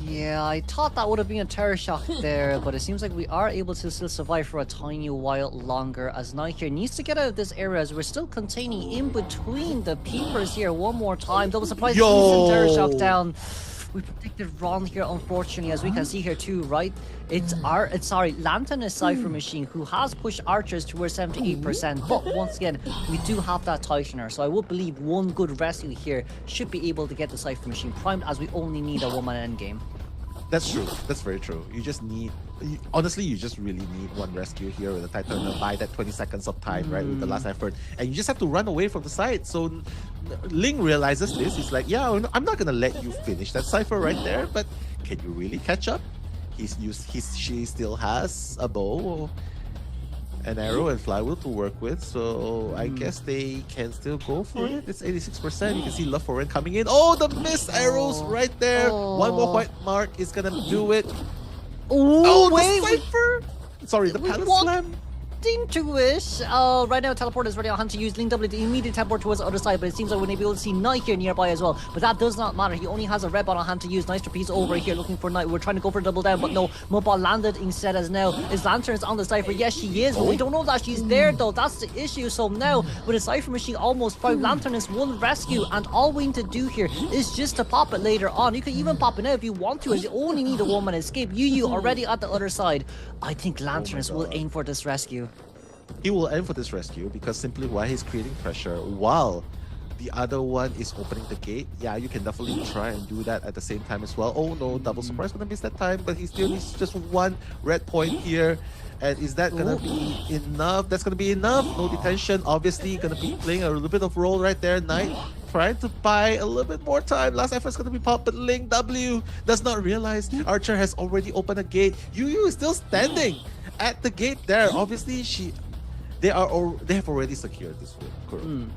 Yeah, I thought that would have been a terror shock there, but it seems like we are able to still survive for a tiny while longer, as Knight here needs to get out of this area as we're still containing in between the peepers here one more time. Double surprise, decent terror shock down. We predicted wrong here, unfortunately, as we can see here too, right? It's Lantern is Cypher Machine who has pushed Archers towards 78%, but once again, we do have that Tightener, so I would believe one good rescue here should be able to get the Cypher Machine primed, as we only need a one-man endgame. That's true. That's very true. You just need... honestly, you just really need one rescue here with the Titan to buy that 20 seconds of time, right, with the last effort. And you just have to run away from the side. So Ling realizes this. He's like, yeah, I'm not going to let you finish that cipher right there, but can you really catch up? She still has a bow, an arrow, and flywheel to work with, so I guess they can still go for it. It's 86%. You can see Love for Rent coming in. Oh, the missed arrows right there. One more white mark is gonna do it. Oh, the cipher! Sorry, the Palace Slam. Into it. Right now, teleport is ready on hand to use LingW to immediately teleport towards the other side, but it seems like we're going to be able to see Knight here nearby as well. But that does not matter. He only has a red ball on hand to use. Nice trapeze over here looking for Knight. We're trying to go for a double down, but no. Mobile landed instead as now. Is Lantern's on the cipher? Yes, she is, but we don't know that she's there though. That's the issue. So now, with a cipher machine almost primed, Lantern is one rescue, and all we need to do here is just to pop it later on. You can even pop it now if you want to, as you only need a one-man escape. You already at the other side. I think Lantern will aim for this rescue. He will aim for this rescue because simply why he's creating pressure while the other one is opening the gate. Yeah, you can definitely try and do that at the same time as well. Oh no, double surprise gonna miss that time, but he still needs just one red point here. And is that gonna be enough? That's gonna be enough. No detention. Obviously gonna be playing a little bit of role right there. Knight trying to buy a little bit more time. Last effort's gonna be popped, but LingW does not realize Archer has already opened a gate. Yu is still standing at the gate there. Obviously they have already secured this win.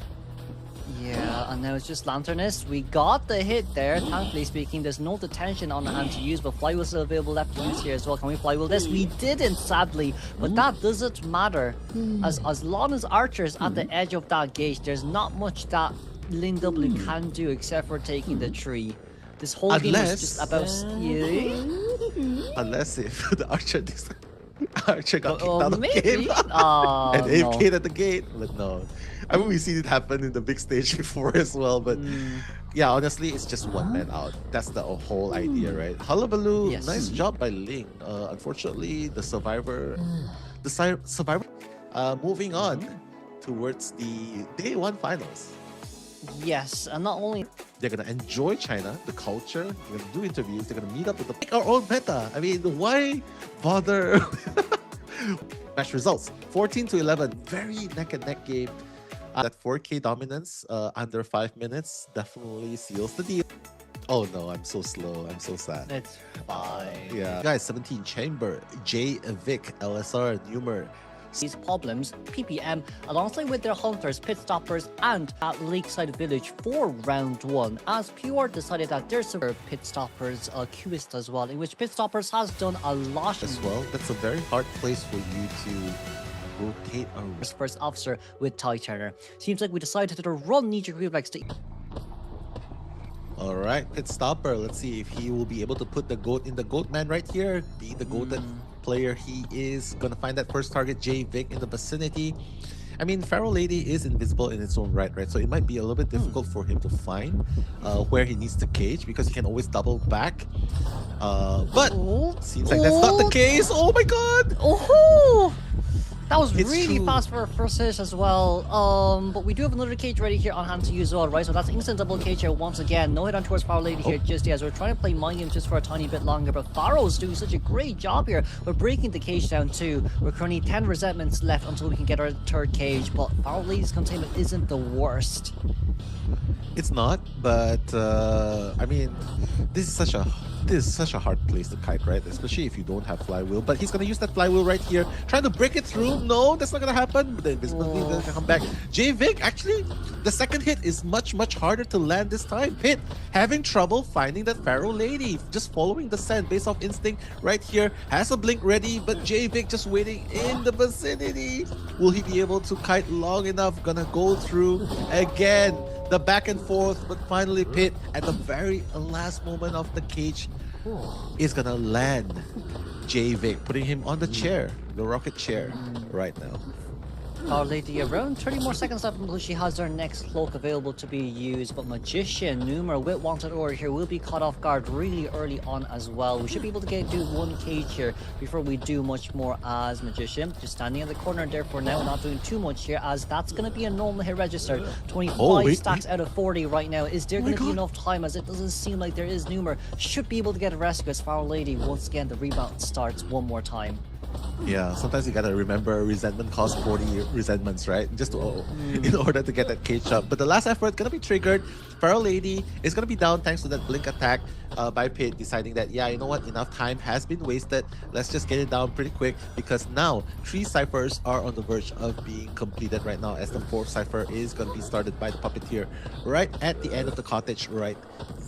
Yeah, and now it's just Lanternist. We got the hit there. Thankfully speaking, there's no detention on the hand to use, but Flywheel still available left to use here as well. Can we Flywheel this? We didn't, sadly, but that doesn't matter. As long as Archer's at the edge of that gate, there's not much that LingW can do except for taking the tree. This whole game is just about... Unless if the Archer got kicked out of the maybe. game and AFK'd at the gate. But no. I mean, we've seen it happen in the big stage before as well, but yeah, honestly, it's just one man out. That's the whole idea, right? Hullabaloo, nice job by Ling. Unfortunately, the survivor, moving on towards the day 1 finals. Yes, and not only... They're gonna enjoy China, the culture, they're gonna do interviews, they're gonna meet up with the make our own meta. I mean, why bother? Match results, 14-11, very neck and neck game. That 4K dominance under 5 minutes definitely seals the deal. Oh no, I'm so slow, I'm so sad. It's fine. Yeah. Guys, 17 Chamber, J Vic, LSR, Numer. These problems, PPM, alongside with their hunters, pit stoppers, and at Lakeside Village for round 1, as Pure decided that there's some pit stoppers, Cueist as well, in which pit stoppers has done a lot as well. That's a very hard place for you to rotate a first officer with Ty Turner. Seems like we decided to run knee-jerk reflex to... Alright, pit stopper. Let's see if he will be able to put the goat in the Goatman right here. Be the goated player he is. Gonna find that first target, J Vic, in the vicinity. I mean, Pharaoh Lady is invisible in its own right? So it might be a little bit difficult for him to find where he needs to cage, because he can always double back. But seems like that's not the case. Oh my god! Oh! That was It's really true. fast for a first hit as well. But we do have another cage ready here on hand to use as well, right? So that's instant double cage here once again. No hit on towards Pharaoh Lady here just as we're trying to play mind games just for a tiny bit longer. But Pharaoh's doing such a great job here. We're breaking the cage down too. We're currently 10 resentments left until we can get our third cage. But Pharaoh Lady's containment isn't the worst. It's not, but I mean, this is such a hard place to kite, right? Especially if you don't have flywheel. But he's gonna use that flywheel right here, trying to break it through. No, that's not gonna happen. But the invisibility is gonna come back. J Vic, actually, the second hit is much harder to land this time. Pit having trouble finding that Pharaoh Lady, just following the scent based off instinct right here. Has a blink ready, but J Vic just waiting in the vicinity. Will he be able to kite long enough? Gonna go through again. The back and forth, but finally Pit at the very last moment of the cage is gonna land J Vic, putting him on the chair, the rocket chair right now. Our lady, around 30 more seconds left until she has her next cloak available to be used. But Magician, Numer, with Wanted Order here will be caught off guard really early on as well. We should be able to do one cage here before we do much more as Magician. Just standing in the corner there for now, not doing too much here, as that's going to be a normal hit register. 25 stacks out of 40 right now. Is there going to be enough time, as it doesn't seem like there is? Numer should be able to get a rescue as Pharaoh Lady, once again, the rebound starts one more time. Yeah, sometimes you gotta remember resentment costs 40 resentments, right? Just to, in order to get that cage up. But the last effort gonna be triggered. Pharaoh Lady is gonna be down thanks to that blink attack by Pit, deciding that, yeah, you know what, enough time has been wasted. Let's just get it down pretty quick, because now 3 ciphers are on the verge of being completed right now, as the 4th cipher is gonna be started by the Puppeteer right at the end of the cottage right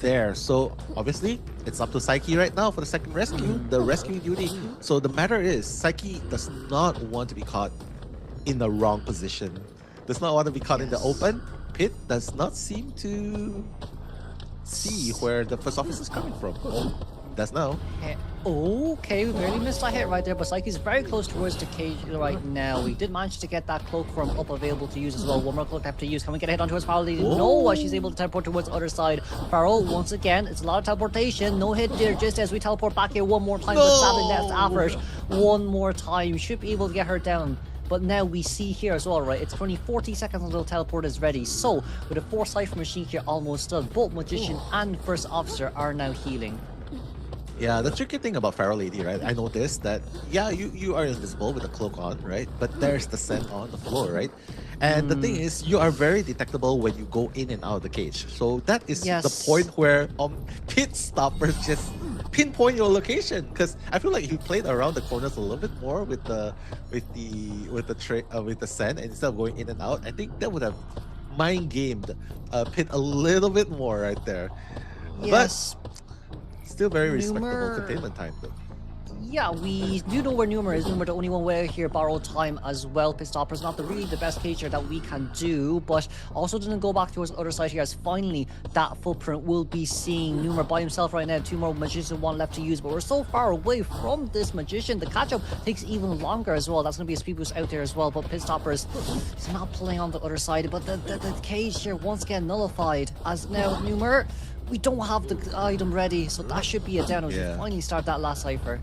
there. So obviously it's up to Psyche right now for the second rescue, the rescuing duty. So the matter is, Psyche does not want to be caught in the wrong position, does not want to be caught in the open. Pit does not seem to see where the first officer is coming from. Oh, that's now. Okay, we barely missed a hit right there, but Psyche's very close towards the cage right now. We did manage to get that cloak from up available to use as well. One more cloak left to use. Can we get a hit on towards Pharaoh? No, she's able to teleport towards the other side. Pharaoh, once again, it's a lot of teleportation. No hit there, just as we teleport back here one more time. But sadly, that's average. One more time. Should be able to get her down. But now we see here as well, right? It's only 40 seconds until teleport is ready. So, with a 4 cipher machine here almost done, both Magician and First Officer are now healing. Yeah, the tricky thing about Pharaoh Lady, right? I noticed that, yeah, you are invisible with a cloak on, right? But there's the scent on the floor, right? And the thing is, you are very detectable when you go in and out of the cage. So that is the point where pit stoppers just pinpoint your location. Because I feel like if you played around the corners a little bit more with the scent, and instead of going in and out, I think that would have mind gamed Pit a little bit more right there. Yes. But still very respectable Numer- containment time though. Yeah, we do know where Numer is. Numer the only one way here, borrowed time as well. Pitstopper's not really the best cager that we can do, but also doesn't go back towards the other side here as finally that footprint will be seeing Numer by himself right now. 2 more Magicians, 1 left to use, but we're so far away from this Magician. The catch-up takes even longer as well. That's going to be a speed boost out there as well, but Pitstopper's he's not playing on the other side, but the cage here once again nullified as now Numer, we don't have the item ready, so that should be a down as we finally start that last cipher.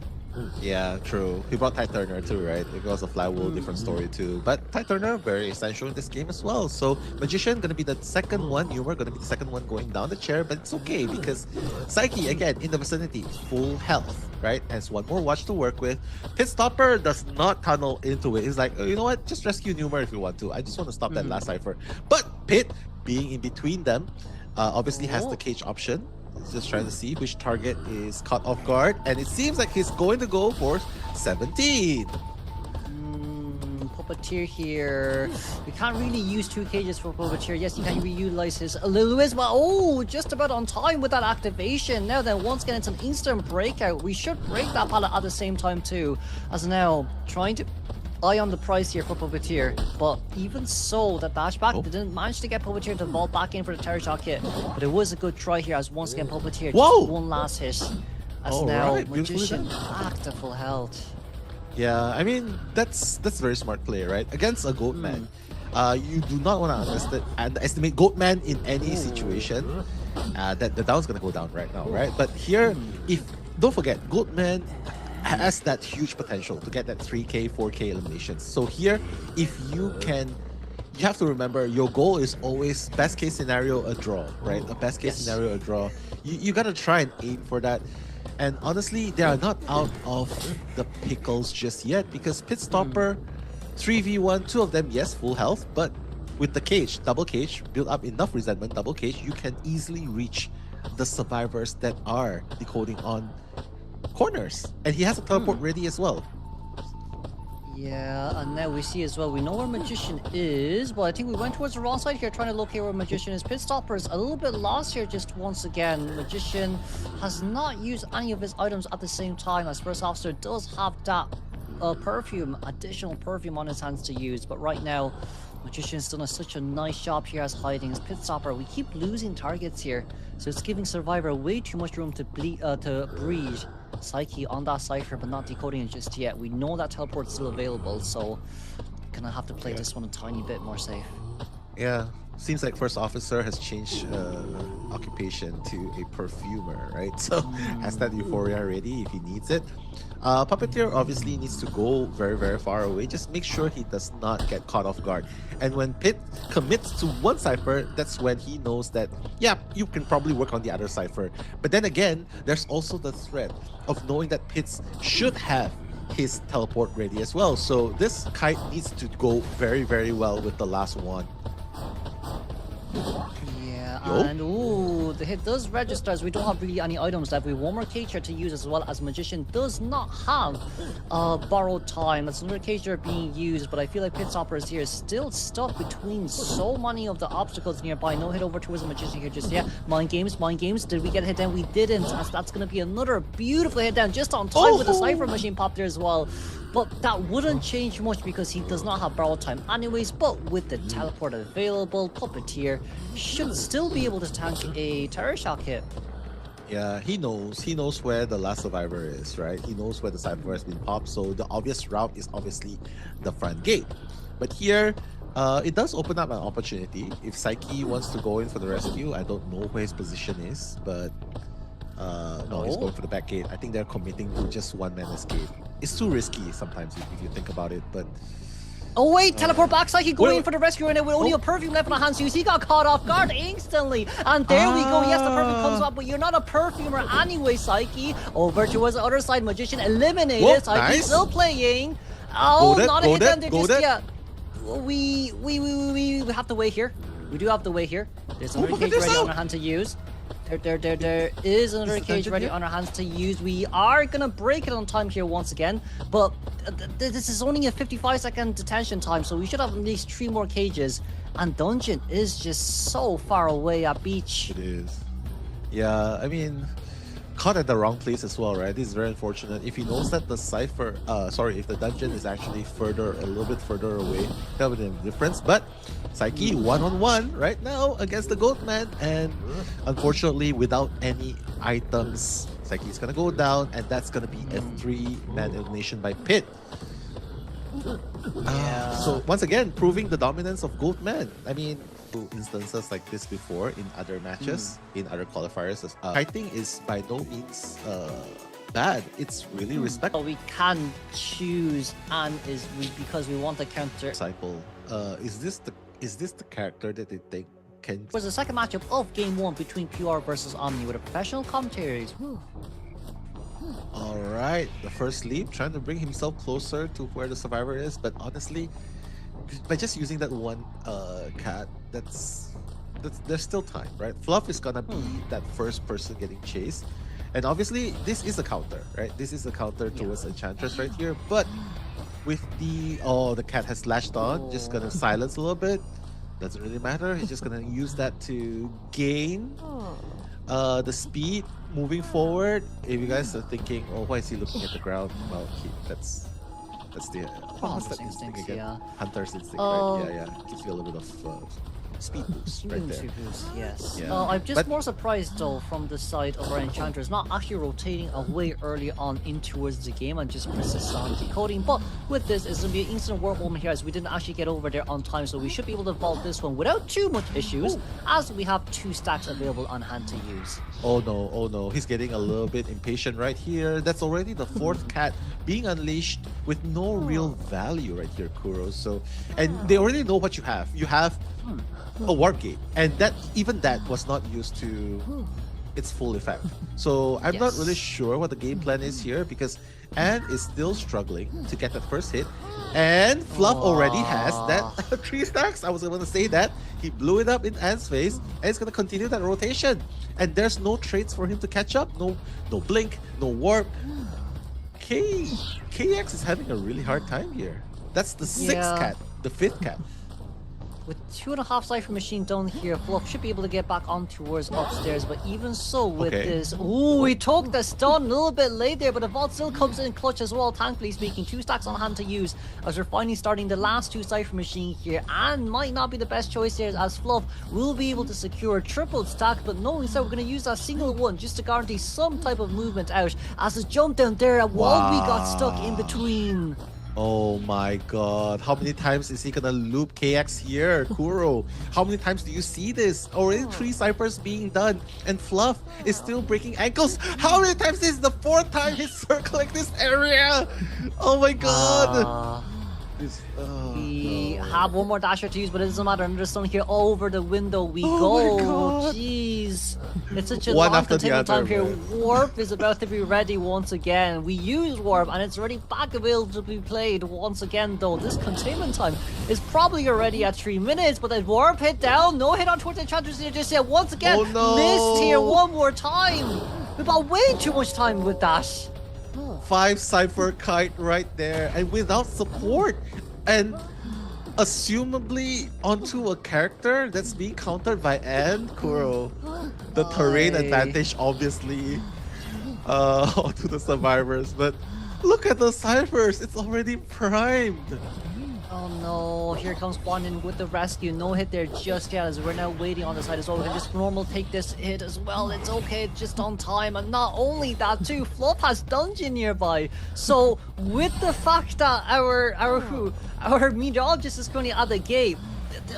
Yeah, true. He brought Tide Turner too, right? It was a flywheel, different story too. But Tide Turner, very essential in this game as well. So Magician gonna be the second one, Numer gonna be the second one going down the chair, but it's okay because Psyche, again, in the vicinity, full health, right? Has 1 more watch to work with. Pitstopper does not tunnel into it. He's like, oh, you know what? Just rescue Numer if you want to. I just want to stop that last cipher. But Pit, being in between them, obviously has the cage option. He's just trying to see which target is caught off guard, and it seems like he's going to go for 17. Puppeteer here. We can't really use 2 cages for Puppeteer. Yes, he can reutilize his Lewis, but oh, just about on time with that activation. Now then, once again, it's an instant breakout. We should break that pallet at the same time too, as now trying to eye on the price here for Puppeteer, but even so, the dashback didn't manage to get Puppeteer to vault back in for the terror shot kit, but it was a good try here as once again Puppeteer just 1 last hit, as now Magician back to full health. Yeah, I mean, that's very smart play, right? Against a Goatman, you do not want to underestimate Goatman in any situation. That the down's gonna go down right now, right? But here, don't forget, Goatman has that huge potential to get that 3k, 4k eliminations. So here, if you have to remember your goal is always best case scenario a draw, right? A best case scenario a draw. You gotta try and aim for that. And honestly, they are not out of the pickles just yet because Pitstopper 3v1, 2 of them, yes, full health, but with the cage, double cage, build up enough resentment, double cage, you can easily reach the survivors that are decoding on corners, and he has a teleport ready as well. Yeah, and now we see as well, we know where Magician is, but I think we went towards the wrong side here trying to locate where Magician is. Pitstopper is a little bit lost here just once again. Magician has not used any of his items at the same time, as First Officer does have that additional perfume on his hands to use, but right now Magician's done such a nice job here as hiding. As Pitstopper, we keep losing targets here, so it's giving Survivor way too much room to breathe. Psyche on that cipher, but not decoding it just yet. We know that teleport's still available, so gonna have to play this one a tiny bit more safe. Yeah, seems like First Officer has changed occupation to a perfumer, right? So has that euphoria ready if he needs it. Puppeteer obviously needs to go very, very far away. Just make sure he does not get caught off guard. And when Pit commits to one cipher, that's when he knows that, yeah, you can probably work on the other cipher. But then again, there's also the threat of knowing that Pitts should have his teleport ready as well. So this kite needs to go very, very well with the last one. And ooh, the hit does register as we don't have really any items left. We have 1 more cage here to use, as well as Magician does not have borrowed time. That's another cage there being used, but I feel like Pitstopper is here still stuck between so many of the obstacles nearby. No hit over towards the Magician here just yet. Mind games. Did we get a hit down? We didn't, as that's going to be another beautiful hit down just on time with the Cypher Machine pop there as well. But that wouldn't change much because he does not have borrowed time anyways, but with the teleport available, Puppeteer should still be able to tank a terror shock hit. Yeah, he knows where the last survivor is, right? He knows where the cipher has been popped, so the obvious route is obviously the front gate. But here, it does open up an opportunity. If Psyche wants to go in for the rescue, I don't know where his position is, but no, he's going for the back gate. I think they're committing to just one-man escape. It's too risky sometimes if you think about it, but... Oh wait, teleport back, Psyche going in for the rescue, and with only a perfume left in the hands to use, he got caught off guard instantly. And there we go, yes, the perfume comes up, but you're not a perfumer anyway, Psyche. Over towards the other side, Magician eliminated. Psyche still playing. Oh, not a hit down there just yet. We have to wait here. We do have to wait here. There's another cage ready on our hand to use. There is another cage ready on our hands to use. We are gonna break it on time here once again, but this is only a 55-second detention time, so we should have at least 3 more cages And Dungeon is just so far away at Beach. It is. Yeah, I mean, caught at the wrong place as well, right? This is very unfortunate. If he knows that the cipher, if the dungeon is actually a little bit further away, that would have been a difference. But Psyche one-on-one right now against the Goatman, and unfortunately, without any items, Psyche is gonna go down, and that's gonna be a 3-man elimination by Pit. So once again, proving the dominance of Goatman. I mean, instances like this before in other matches, in other qualifiers. Kiting is by no means bad. It's really respectable. We can choose because we want to counter. Disciple. Is this the character that they think can? It was the second matchup of Game 1 between PR versus Omni with a professional commentators. All right, the first leap, trying to bring himself closer to where the survivor is, but honestly, by just using that one cat, there's still time, right? Fluff is gonna be that first person getting chased, and obviously this is a counter, right? This is a counter towards Enchantress right here, but with the cat has latched on, just gonna silence a little bit. Doesn't really matter. He's just gonna use that to gain the speed moving forward. If you guys are thinking, oh, why is he looking at the ground? Well, that's the what's that instinct again? Yeah. Hunter's instinct, right? Yeah. Gives you a little bit of speed boost right there. Yes. Yeah. I'm just more surprised though from the side of our Enchantress not actually rotating away early on in towards the game and just persist on decoding. But with this, it's gonna be an instant warp moment here as we didn't actually get over there on time, so we should be able to vault this one without too much issues as we have 2 stacks available on hand to use. Oh no, he's getting a little bit impatient right here. That's already the 4th cat being unleashed with no real value right here, Kuro. So, and they already know what you have. You have a warp gate, and that was not used to its full effect. So I'm not really sure what the game plan is here, because Anne is still struggling to get the first hit, and Fluff already has that 3 stacks. I was going to say that he blew it up in Anne's face, and it's going to continue that rotation, and there's no traits for him to catch up. No blink, no warp. KX is having a really hard time here. That's the 6th cat, the 5th cat. With 2.5 Cypher Machine down here, Fluff should be able to get back on towards upstairs, but even so with this... Ooh, he took the stun a little bit late there, but the vault still comes in clutch as well, thankfully speaking. 2 stacks on hand to use as we're finally starting the last 2 Cypher Machine here, and might not be the best choice here as Fluff will be able to secure a triple stack, but no, instead we're going to use that single one just to guarantee some type of movement out as his jump down there at Wildby got stuck in between. Oh my god, how many times is he gonna loop KX here, Kuro? How many times do you see this? Already 3 ciphers being done, and Fluff is still breaking ankles. How many times is this the 4th time he's circling this area? Oh my god! We have one more dasher to use, but it doesn't matter. Another stun here over the window we go. My god. Jeez. It's such a One long after the containment other, time here. man. Warp is about to be ready once again. We used Warp and it's already back available to be played once again though. This containment time is probably already at 3 minutes, but that Warp hit down. No hit on towards the Enchantress here just yet. Once again, missed here one more time. We've got way too much time with that. 5 cipher kite right there, and without support, and assumably onto a character that's being countered by Anne, Kuro. The terrain advantage obviously onto the survivors, but look at the ciphers, it's already primed. Oh no, here comes Juan in with the rescue. No hit there just yet as we're now waiting on the side as well. We can just normal take this hit as well. It's okay, it's just on time. And not only that too, Fluff has Dungeon nearby. So with the fact that our meteorologist is currently at the gate,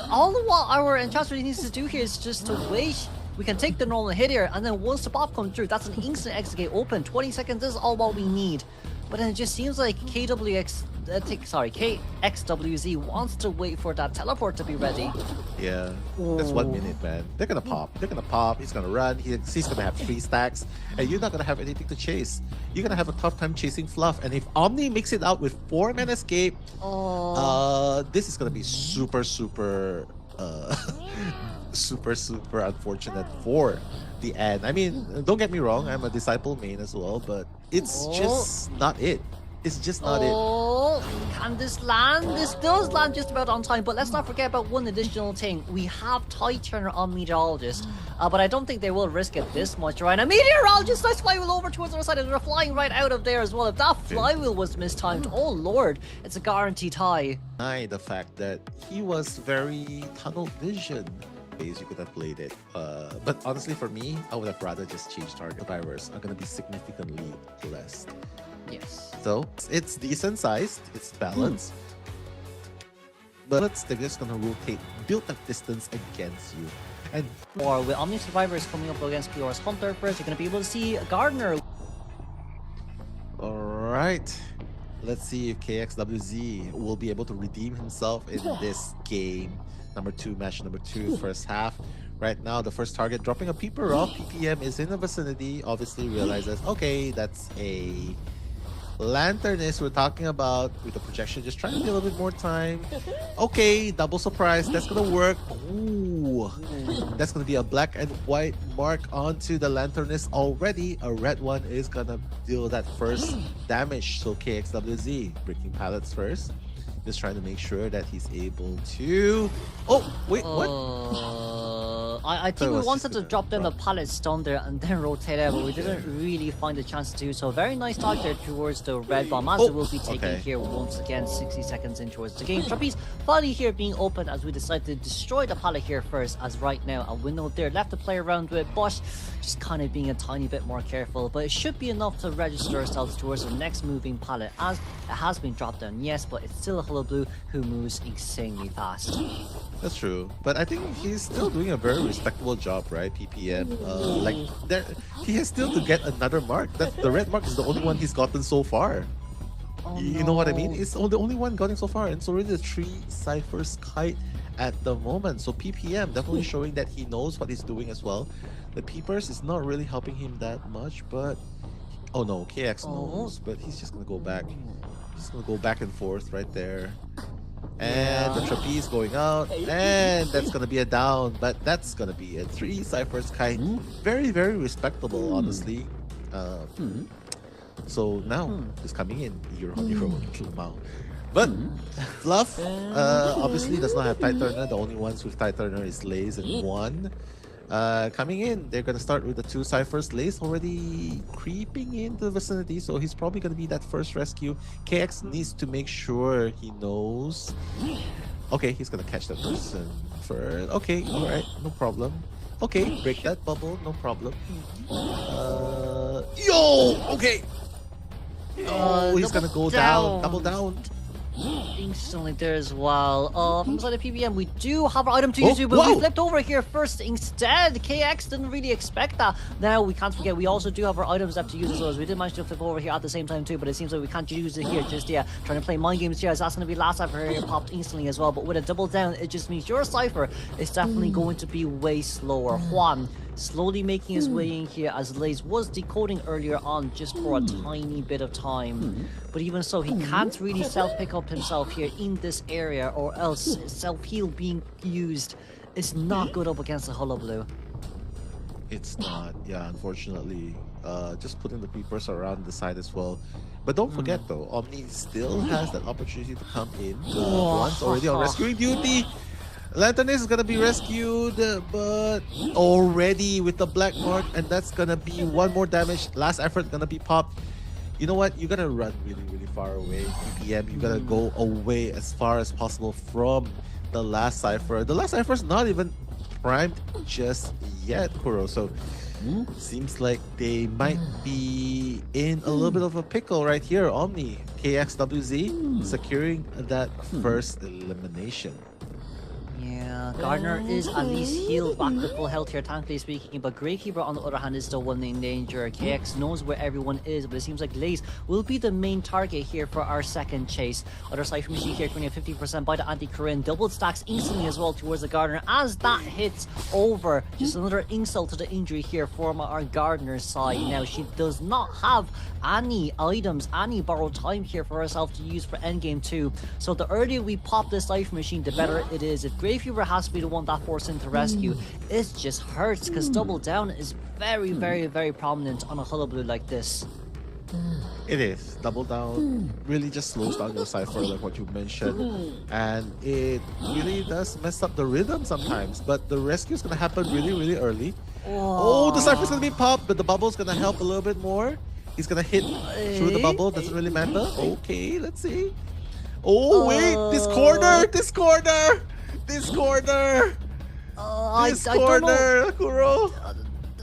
all what our Enchantress needs to do here is just to wait. We can take the normal hit here, and then once the pop comes through, that's an instant exit gate open. 20 seconds is all what we need. But then it just seems like KXWZ wants to wait for that teleport to be ready. Yeah, that's 1 minute, man. They're gonna pop. He's gonna run. He's gonna have 3 stacks, and you're not gonna have anything to chase. You're gonna have a tough time chasing Fluff. And if Omni makes it out with 4-man escape, this is gonna be super unfortunate for the end. I mean, don't get me wrong, I'm a Disciple main as well, but it's just not it. It's just not it. Oh, can this land? This does land just about on time, but let's not forget about one additional thing. We have Tide Turner on Meteorologist, but I don't think they will risk it this much right now. Meteorologist, nice flywheel over towards the other side, and they're flying right out of there as well. If that flywheel was mistimed, oh lord, it's a guaranteed tie. The fact that he was very tunnel vision. Ways you could have played it. But honestly, for me, I would have rather just changed target. Drivers are going to be significantly less. Yes. So it's decent sized, it's balanced. But they're just gonna rotate, build that distance against you. And or with Omni Survivors coming up against PR's Hunter first, you're gonna be able to see Gardner. alright. Let's see if kxwz will be able to redeem himself in this game. Match number 2, first half. Right now, the first target dropping a peeper off. PPM is in the vicinity. Obviously realizes, okay, that's a Lanternist we're talking about with the projection. Just trying to get a little bit more time. Okay, double surprise. That's gonna work. Ooh, that's gonna be a black and white mark onto the Lanternist already. A red one is gonna deal that first damage. So kxwz breaking pallets first. Just trying to make sure that he's able to... Oh, wait, what? I think we wanted to drop down the pallet stone there and then rotate out, but we didn't really find a chance to do so. Very nice dodge there towards the red bomb, as it will be taken here once again, 60 seconds in towards the game. Trapeze finally here being open as we decide to destroy the pallet here first, as right now a window there left to play around with, but just kind of being a tiny bit more careful. But it should be enough to register ourselves towards the next moving pallet, as it has been dropped down, yes, but it's still a Hullabaloo who moves insanely fast. That's true, but I think he's still doing a very respectable job, right? PPM, he has still to get another mark. That the red mark is the only one he's gotten so far. You know what I mean? It's the only one gotten so far, and it's already the 3 ciphers kite at the moment. So PPM definitely showing that he knows what he's doing as well. The peepers is not really helping him that much, but oh no, KX knows, but he's just gonna go back. He's gonna go back and forth right there. And the trapeze going out, and that's gonna be a down, but that's gonna be a 3 ciphers kite. Very, very respectable, honestly. So now just coming in, you're on your own, Lamau. But Fluff obviously does not have Tide Turner. The only ones with Tide Turner is Lays and One. Coming in, they're gonna start with the 2 ciphers. Lays already creeping into the vicinity, so he's probably gonna be that first rescue. KX needs to make sure he knows. Okay, he's gonna catch that person first. Okay, alright, no problem. Okay, break that bubble, no problem. Okay. Oh, he's gonna go down, double down. Instantly there as well. From the side of PPM, we do have an item to use, but we flipped over here first instead. KX didn't really expect that. Now we can't forget, we also do have our items left to use as well, as we did manage to flip over here at the same time too, but it seems like we can't use it here just yet. Trying to play mind games here, as that's going to be last cipher here popped instantly as well, but with a double down, it just means your cipher is definitely going to be way slower. Juan slowly making his way in here, as Lays was decoding earlier on just for a tiny bit of time. But even so, he can't really self-pick up himself here in this area, or else self-heal being used is not good up against the Hullabaloo. It's not, yeah, unfortunately. Just putting the peepers around the side as well. But don't forget though, Omni still has that opportunity to come in. Once already on rescuing duty. Lanternist is gonna be rescued, but already with the black mark, and that's gonna be 1 more damage. Last effort gonna be popped. You know what? You're gonna run really, really far away. PPM, you gotta go away as far as possible from the last cipher. The last cipher's not even primed just yet, Kuro. So seems like they might be in a little bit of a pickle right here. Omni, kxwz securing that first elimination. Yeah, Gardner is at least healed back to full health here, thankfully speaking, but Greykeeper on the other hand is still one in danger. KX knows where everyone is, but it seems like Lays will be the main target here for our second chase. Other side from here currently at 50% by the anti-Corinne. Double stacks instantly as well towards the Gardner as that hits over. Just another insult to the injury here from our Gardner side. Now, she does not have any items, any borrowed time here for herself to use for endgame 2. So the earlier we pop this life machine, the better it is. If Greykeeper has to be the one that forced into rescue, it just hurts because double down is very, very, very prominent on a Hullabaloo like this. It is. Double down really just slows down your cipher, like what you mentioned. And it really does mess up the rhythm sometimes. But the rescue is going to happen really, really early. Oh, the cipher's going to be popped, but the bubble's going to help a little bit more. He's going to hit through the bubble. Doesn't really matter. Okay, let's see. Oh, wait. This corner. This corner. This corner. This corner, Kuro.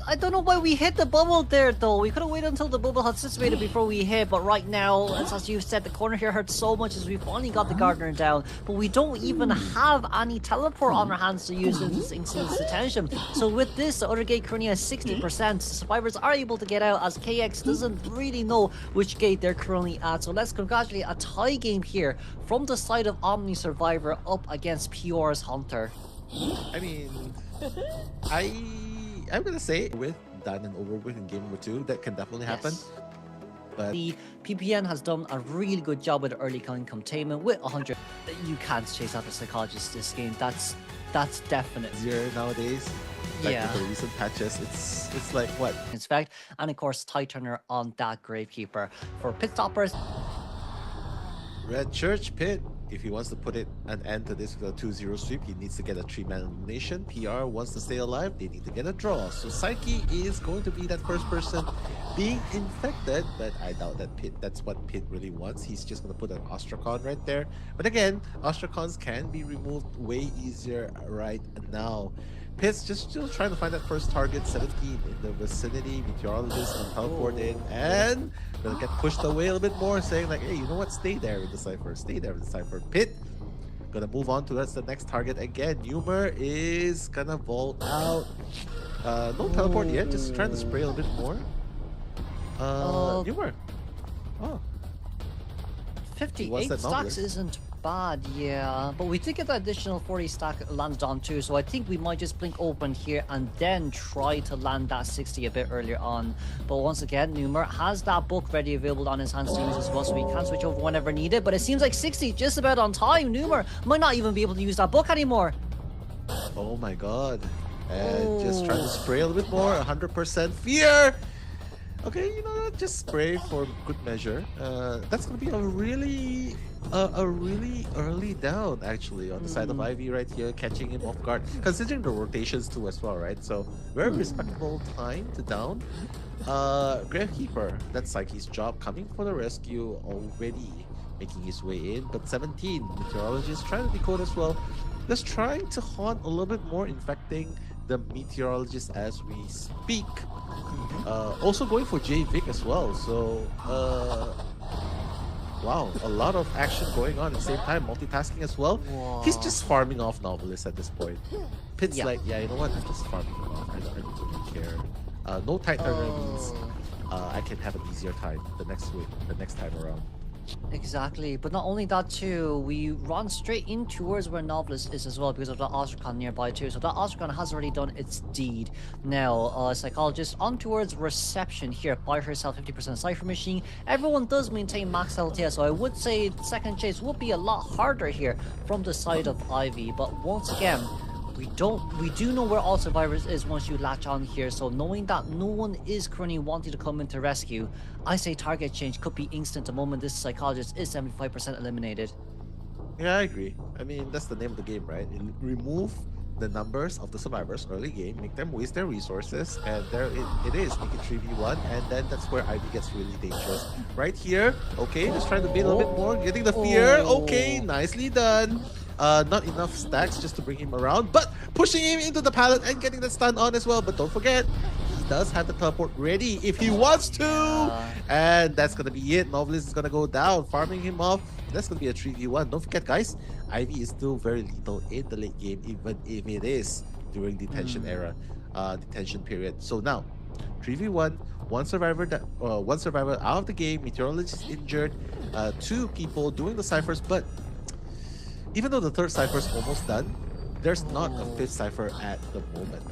I don't know why we hit the bubble there, though. We could have waited until the bubble had situated before we hit, but right now, as you said, the corner here hurts so much as we finally got the gardener down, but we don't even have any teleport on our hands to use in this instance attention. So with this, the other gate currently has 60%. Survivors are able to get out as KX doesn't really know which gate they're currently at. So let's congratulate a tie game here from the side of Omni Survivor up against PR's Hunter. I mean, I'm gonna say with done and over with in game number 2, that can definitely happen. Yes. But The PPN has done a really good job with early killing containment with 100. You can't chase after psychologists this game. That's definite. easier nowadays. Like Yeah. with the recent patches, it's like what? In fact, and of course, tie turner on that Gravekeeper for pit stoppers. Red Church Pit. If he wants to put an end to this with a 2-0 sweep, he needs to get a 3-man elimination. PR wants to stay alive, they need to get a draw. So Psyche is going to be that first person being infected, but I doubt that's what Pit really wants. He's just going to put an Ostrakon right there. But again, Ostrakons can be removed way easier right now. Pit's just still trying to find that first target, 17 in the vicinity. Meteorologist can teleport in and gonna get pushed away a little bit more, saying like, hey, you know what? Stay there with the cipher. Stay there with the cipher. Pit gonna move on to that's the next target again. Numer is gonna vault out. No teleport yet, just trying to spray a little bit more. Numer. Oh. 58 that stacks novelist? isn't bad, yeah. But we did get the additional 40 stack landed on too, so I think we might just blink open here and then try to land that 60 a bit earlier on. But once again, Numer has that book ready available on his hands to use as well, so we can switch over whenever needed. But it seems like 60 just about on time. Numer might not even be able to use that book anymore. Oh my god. And just trying to spray a little bit more. 100% fear. Okay, you know what? Just spray for good measure. That's gonna be a really early down actually on the side of Ivy right here, catching him off guard. Considering the rotations too as well, right? So very respectable time to down. Gravekeeper, that's Psyche's job, coming for the rescue already, making his way in. But 17, Meteorologist trying to decode as well. Just trying to haunt a little bit more, infecting the Meteorologist as we speak. Also going for J Vic as well. So wow, a lot of action going on at the same time, multitasking as well. Wow. He's just farming off Novelist at this point. Pit's Yeah. like, yeah, you know what? I'm just farming him off. I don't really care. No tight turner means I can have an easier time the next time around. Exactly, but not only that too, we run straight in towards where Novelist is as well because of that Ostrakon nearby too. So that Ostrakon has already done its deed. Now, Psychologist on towards Reception here by herself, 50% Cypher Machine. Everyone does maintain max LTS, so I would say second chase would be a lot harder here from the side of Ivy. But once again, we do know where all survivors is once you latch on here, so knowing that no one is currently wanting to come into rescue, I say target change could be instant the moment this psychologist is 75% eliminated. Yeah, I agree. I mean, that's the name of the game, right? Remove the numbers of the survivors early game, make them waste their resources, and there it is. Make it 3v1, and then that's where Ivy gets really dangerous. Right here, okay, just trying to bait a little bit more, getting the fear. Okay, nicely done. Not enough stacks just to bring him around, but pushing him into the pallet and getting the stun on as well. But don't forget, he does have the teleport ready if he wants to. And that's going to be it. Novelist is going to go down, farming him off. That's going to be a 3v1. Don't forget, guys, Ivy is still very lethal in the late game, even if it is during detention detention period. So now, 3v1, one survivor out of the game, Meteorologist is injured, 2 people doing the ciphers, but even though the third cipher is almost done, there's not a 5th cipher at the moment.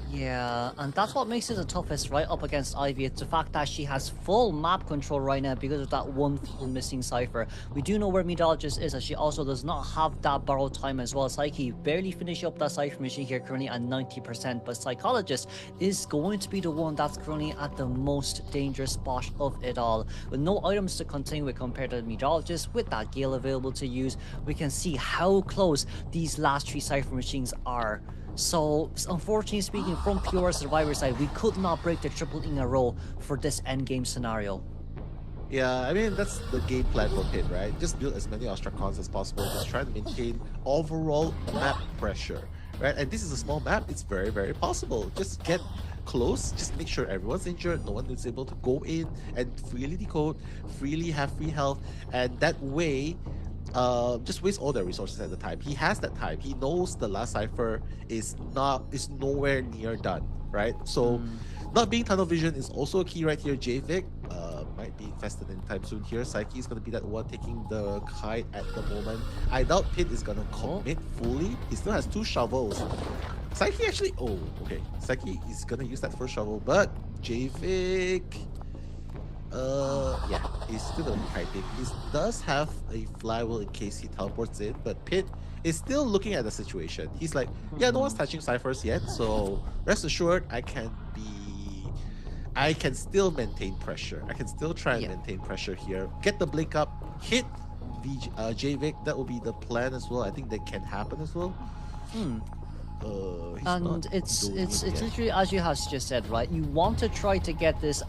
Yeah, and that's what makes it the toughest right up against Ivy. It's the fact that she has full map control right now because of that one full missing cipher. We do know where Meteorologist is, as she also does not have that borrowed time as well. Psyche barely finish up that cipher machine here currently at 90%, but Psychologist is going to be the one that's currently at the most dangerous spot of it all. With no items to contain with compared to the Meteorologist, with that Gale available to use, we can see how close these last 3 cipher machines are. So, unfortunately speaking, from pure Survivor side, we could not break the triple in a row for this endgame scenario. Yeah, I mean, that's the game plan for Pit, right? Just build as many Ostracons as possible. Just try to maintain overall map pressure, right? And this is a small map. It's very, very possible. Just get close. Just make sure everyone's injured. No one is able to go in and freely decode, freely have free health. And that way, just waste all their resources at the time. He has that time. He knows the last cipher is nowhere near done, right? So not being tunnel vision is also a key right here. JVic might be infested anytime soon here. Psyche is going to be that one taking the kite at the moment. I doubt Pit is going to commit fully. He still has 2 shovels. Psyche actually, oh, okay. Psyche is going to use that first shovel, but JVic, yeah, he's still gonna be kiting. He does have a flywheel in case he teleports in, but Pit is still looking at the situation. He's like, yeah, no one's touching ciphers yet, so rest assured, I can still maintain pressure. I can still try and maintain pressure here. Get the blink up, hit JVic. That will be the plan as well. I think that can happen as well. And it's literally as you have just said, right? You want to try to get this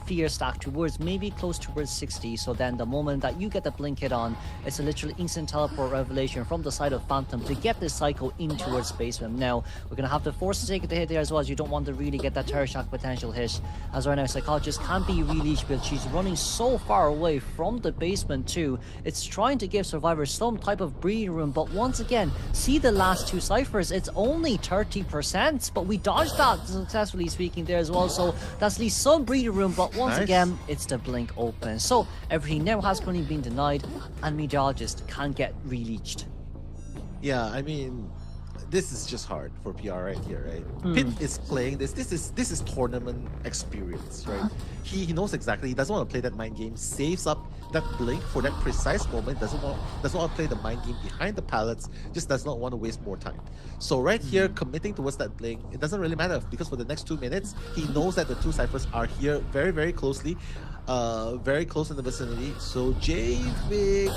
fear stack towards maybe close towards 60, so then the moment that you get the blink hit on, it's a literally instant teleport revelation from the side of Phantom to get this cycle in towards basement. Now we're gonna have to force to take the hit there as well, as you don't want to really get that terror shock potential hit, as right now Psychologist can't be released, but she's running so far away from the basement too. It's trying to give Survivor some type of breathing room, but once again, see the last 2 ciphers, it's only 30%, but we dodged that successfully speaking there as well, so that's at least some breathing room, but once again, it's the blink open. So everything now has currently been denied, and Meteorologist can get releached. Yeah, I mean, this is just hard for PR right here, right? Pit is playing this. This is tournament experience, right? He knows exactly. He doesn't want to play that mind game. Saves up that blink for that precise moment. Doesn't want to play the mind game behind the pallets. Just does not want to waste more time. So right here, committing towards that blink, it doesn't really matter because for the next 2 minutes, he knows that the 2 ciphers are here very, very closely, very close in the vicinity. So JVic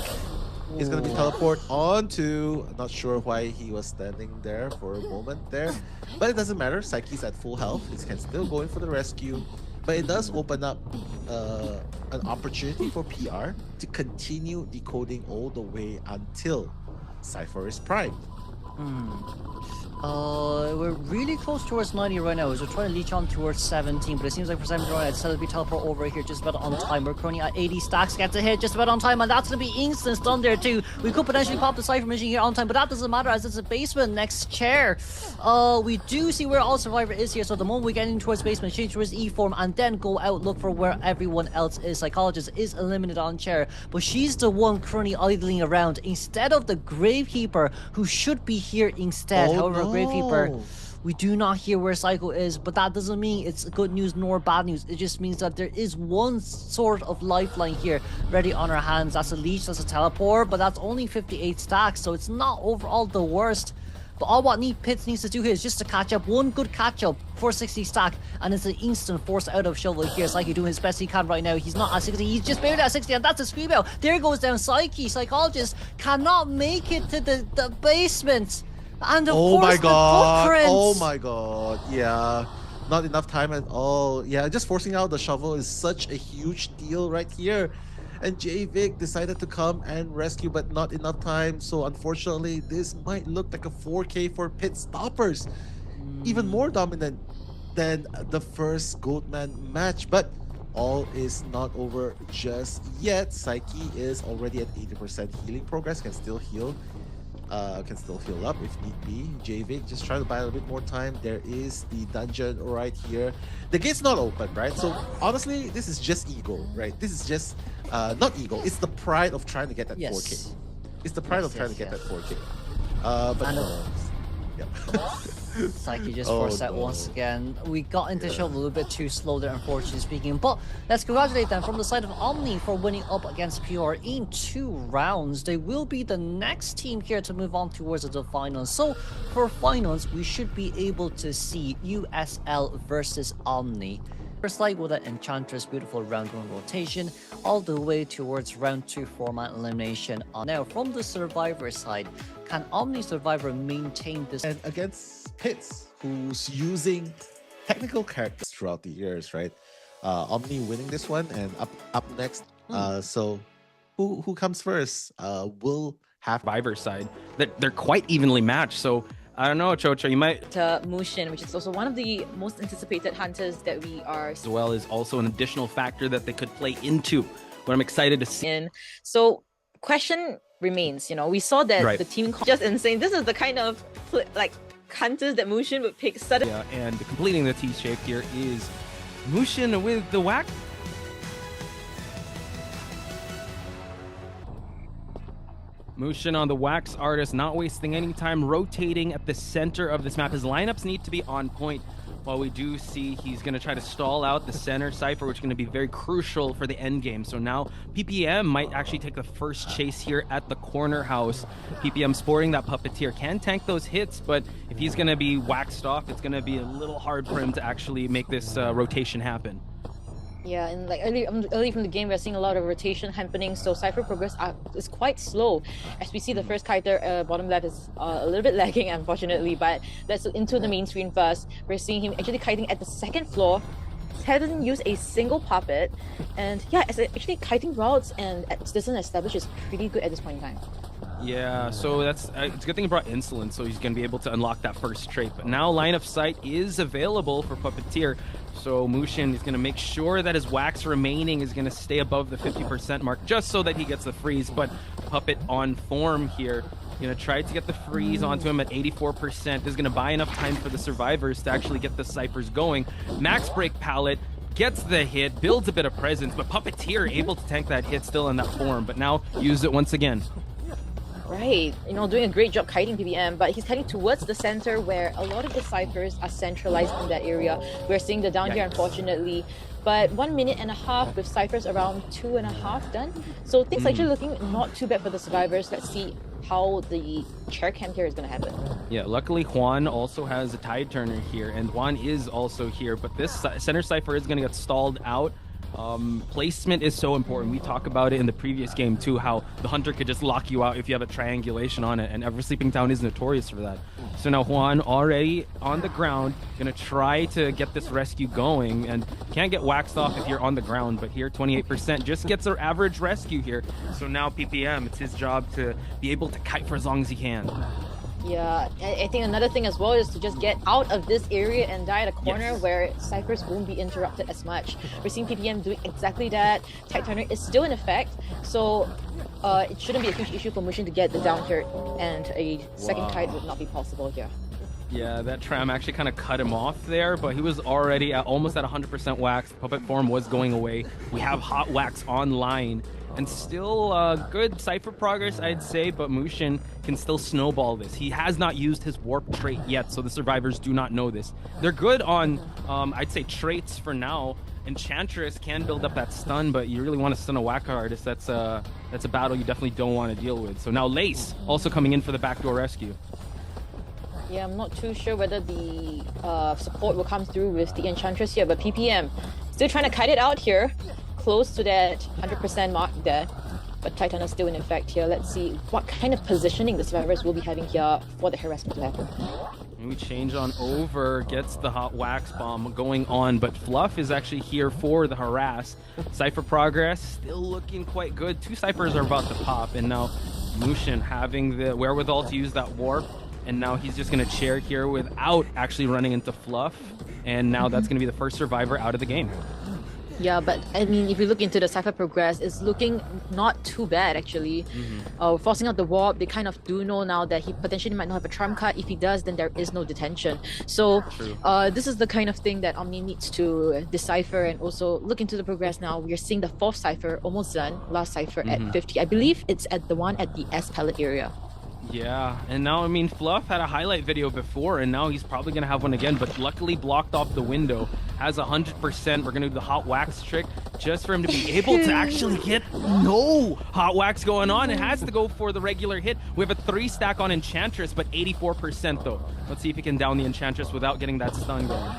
is going to be teleport onto, not sure why he was standing there for a moment there, but it doesn't matter. Psyche's at full health. He can still go in for the rescue, but it does open up an opportunity for PR to continue decoding all the way until Cypher is primed. We're really close towards 90 right now, as we're trying to leech on towards 17, but it seems like for 17 right now, it's still to be teleport over here just about on time. We're currently at 80 stacks, gets a hit just about on time, and that's going to be instant stun there too. We could potentially pop the Cypher machine here on time, but that doesn't matter as it's a basement next chair. We do see where all Survivor is here, so the moment we get in towards basement, change towards E-form, and then go out, look for where everyone else is. Psychologist is eliminated on chair, but she's the one currently idling around instead of the Gravekeeper, who should be here instead. However, Gravekeeper, we do not hear where Psycho is, but that doesn't mean it's good news nor bad news. It just means that there is one sort of lifeline here ready on our hands. That's a leech, that's a teleport, but that's only 58 stacks, so it's not overall the worst. But all what Pits needs to do here is just to catch up, one good catch up for 60 stack, and it's an instant force out of shovel here. Psyche doing his best he can right now. He's not at 60, he's just barely at 60, and that's a scream out. There goes down Psyche. Psychologist cannot make it to the basement. And of course, the footprints. Oh my god, yeah. Not enough time at all. Yeah, just forcing out the shovel is such a huge deal right here. And JVic decided to come and rescue, but not enough time. So unfortunately, this might look like a 4K for Pit Stoppers. Even more dominant than the first Goatman match. But all is not over just yet. Psyche is already at 80% healing progress, can still heal. Can still heal up if need be. JVic just trying to buy a little bit more time. There is the dungeon right here. The gate's not open, right? So honestly, this is just ego, right? This is just not ego. It's the pride of trying to get that 4K. It's the pride of trying to get that 4K. But no. Yeah. Psyche just Oh, forced that no. once again. We got into the show a little bit too slow there, unfortunately speaking. But let's congratulate them from the side of Omni for winning up against PR in 2 rounds. They will be the next team here to move on towards the finals. So for finals, we should be able to see USL versus Omni. First leg with an Enchantress beautiful round 1 rotation all the way towards round 2 format elimination. Now from the Survivor side, can Omni Survivor maintain this? And against Pits, who's using technical characters throughout the years, right? Omni winning this one, and up next. So who comes first? Will have Survivor side. They're quite evenly matched. So I don't know, Chocho, you might. Muxin, which is also one of the most anticipated hunters that we are As well is also an additional factor that they could play into. What I'm excited to see. in. So, question remains. You know, we saw that Right. the team just insane. This is the kind of like hunters that Muxin would pick suddenly. Yeah, and completing the T shape here is Muxin with the whack. Muxin on the wax artist, not wasting any time, rotating at the center of this map. His lineups need to be on point. While we do see he's going to try to stall out the center Cypher, which is going to be very crucial for the end game. So now PPM might actually take the first chase here at the corner house. PPM sporting that Puppeteer can tank those hits, but if he's going to be waxed off, it's going to be a little hard for him to actually make this rotation happen. Yeah, and like early from the game, we're seeing a lot of rotation happening. So Cypher progress is quite slow. As we see the first kiter bottom left is a little bit lagging, unfortunately. But let's look into the main screen first. We're seeing him actually kiting at the second floor. Hasn't used a single puppet, and yeah, it's actually kiting routes and distance established is pretty good at this point in time. Yeah, so that's it's a good thing he brought Insolence, so he's going to be able to unlock that first trait. But now line of sight is available for Puppeteer, so Muxin is going to make sure that his wax remaining is going to stay above the 50% mark, just so that he gets the freeze. But Puppet on form here, going to try to get the freeze onto him at 84%. This is going to buy enough time for the survivors to actually get the ciphers going. Max break pallet. Gets the hit, builds a bit of presence, but Puppeteer able to tank that hit still in that form, but now use it once again. Right, you know, doing a great job kiting PBM, but he's heading towards the center where a lot of the ciphers are centralized in that area. We're seeing the down here, unfortunately. But 1 minute and a half with ciphers around 2.5 done. So things actually looking not too bad for the survivors. Let's see how the chair camp here is going to happen. Yeah, luckily Juan also has a tide turner here, and Juan is also here, but this center cipher is going to get stalled out. Placement is so important. We talk about it in the previous game too, how the hunter could just lock you out if you have a triangulation on it, and Ever Sleeping Town is notorious for that. So now Juan already on the ground, gonna try to get this rescue going, and can't get waxed off if you're on the ground, but here 28% just gets our average rescue here. So now PPM, it's his job to be able to kite for as long as he can. Yeah, I think another thing as well is to just get out of this area and die at a corner where ciphers won't be interrupted as much. We're seeing PPM doing exactly that. Tech turner is still in effect, so it shouldn't be a huge issue for Muxin to get the down here, and a second kite would not be possible here. Yeah, that tram actually kind of cut him off there, but he was already almost at 100% wax. Puppet form was going away. We have hot wax online, and still good cipher progress, I'd say, but Muxin can still snowball this. He has not used his warp trait yet, so the survivors do not know this. They're good on, I'd say, traits for now. Enchantress can build up that stun, but you really want to stun a whacker artist. That's a battle you definitely don't want to deal with. So now Lace also coming in for the backdoor rescue. Yeah, I'm not too sure whether the support will come through with the Enchantress here, but PPM still trying to kite it out here, close to that 100% mark there. But Titan is still in effect here. Let's see what kind of positioning the survivors will be having here for the harassment to happen. And we change on over, gets the hot wax bomb going on, but Fluff is actually here for the harass. Cypher progress still looking quite good. 2 ciphers are about to pop, and now Muxin having the wherewithal to use that warp. And now he's just going to chair here without actually running into Fluff. And now that's going to be the first survivor out of the game. Yeah, but I mean, if you look into the Cypher progress, it's looking not too bad actually. Forcing out the warp, they kind of do know now that he potentially might not have a trump card. If he does, then there is no detention. So this is the kind of thing that Omni needs to decipher and also look into the progress now. We're seeing the 4th Cypher almost done, last Cypher at 50. I believe it's at the one at the S palette area. Yeah, and now, I mean, Fluff had a highlight video before, and now he's probably going to have one again, but luckily blocked off the window. Has 100%. We're going to do the hot wax trick just for him to be able to actually get no hot wax going on. It has to go for the regular hit. We have a 3-stack on Enchantress, but 84% though. Let's see if he can down the Enchantress without getting that stun going.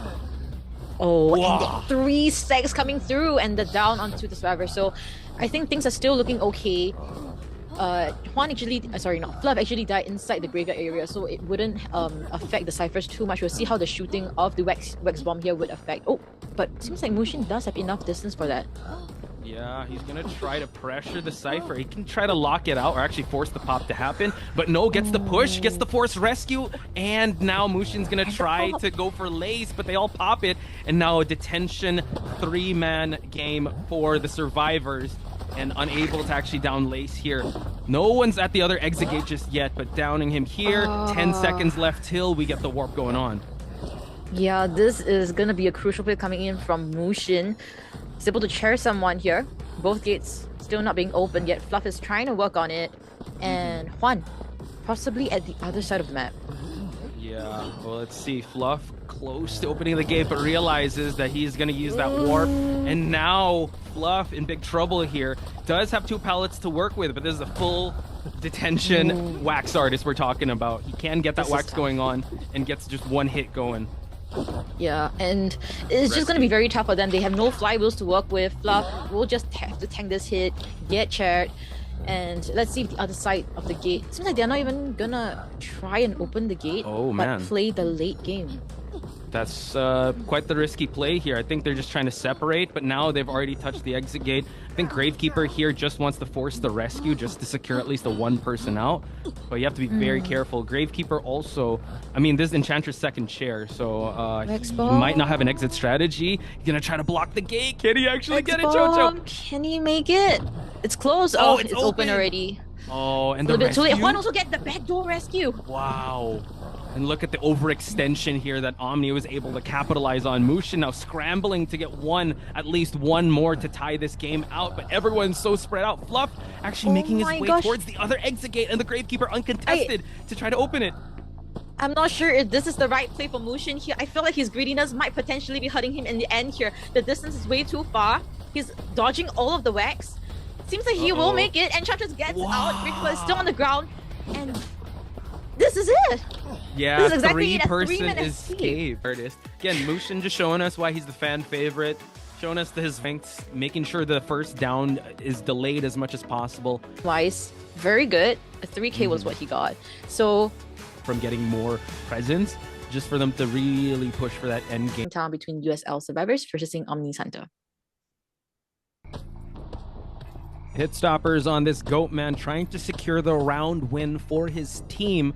Oh, Wow. and the 3 stacks coming through and the down onto the survivor. So I think things are still looking okay. Fluff actually died inside the graveyard area, so it wouldn't affect the ciphers too much. We'll see how the shooting of the wax bomb here would affect. Oh, but it seems like Muxin does have enough distance for that. Yeah, he's gonna try to pressure the Cypher. He can try to lock it out or actually force the pop to happen, but no, gets the push, gets the force rescue, and now Muxin's gonna try to go for Lace, but they all pop it, and now a detention 3-man game for the survivors, and unable to actually down Lace here. No one's at the other exit gate just yet, but downing him here. 10 seconds left till we get the warp going on. Yeah, this is gonna be a crucial play coming in from Muxin. He's able to chair someone here. Both gates still not being opened yet. Fluff is trying to work on it. And Juan, possibly at the other side of the map. Yeah, well, let's see. Fluff close to opening the gate, but realizes that he's going to use that warp. And now Fluff in big trouble here. Does have 2 pallets to work with, but this is a full detention wax artist we're talking about. He can get that wax going on and gets just 1 hit going. Yeah, and it's just going to be very tough for them. They have no flywheels to work with. Fluff will just have to tank this hit, get chaired. And let's see if the other side of the gate. It seems like they're not even gonna try and open the gate, but play the late game. That's quite the risky play here. I think they're just trying to separate, but now they've already touched the exit gate. I think Gravekeeper here just wants to force the rescue just to secure at least the 1 person out. But you have to be very careful. Gravekeeper also, I mean, this is Enchantress second chair, so he might not have an exit strategy. He's gonna try to block the gate. Can he actually get it, Jojo? Can he make it? It's closed. Oh, it's open already. Oh, and a the little bit too late. rescue? Juan also get the backdoor rescue. Wow. And look at the overextension here that Omni was able to capitalize on. Muxin now scrambling to get at least one more to tie this game out, but everyone's so spread out. Fluff actually making his way towards the other exit gate, and the Gravekeeper uncontested to try to open it. I'm not sure if this is the right play for Muxin here. I feel like his greediness might potentially be hurting him in the end here. The distance is way too far. He's dodging all of the wax. Seems like he will make it. Enchantress gets out. Gravekeeper is still on the ground. And this is it. Yeah, this is exactly 3-person escape artist. Again, Muxin just showing us why he's the fan favorite. Showing us his ranks, making sure the first down is delayed as much as possible. Twice. Very good. A 3K was what he got. So from getting more presents, just for them to really push for that end game. Town between USL survivors versus Omni Center. Hit stoppers on this Goatman, trying to secure the round win for his team,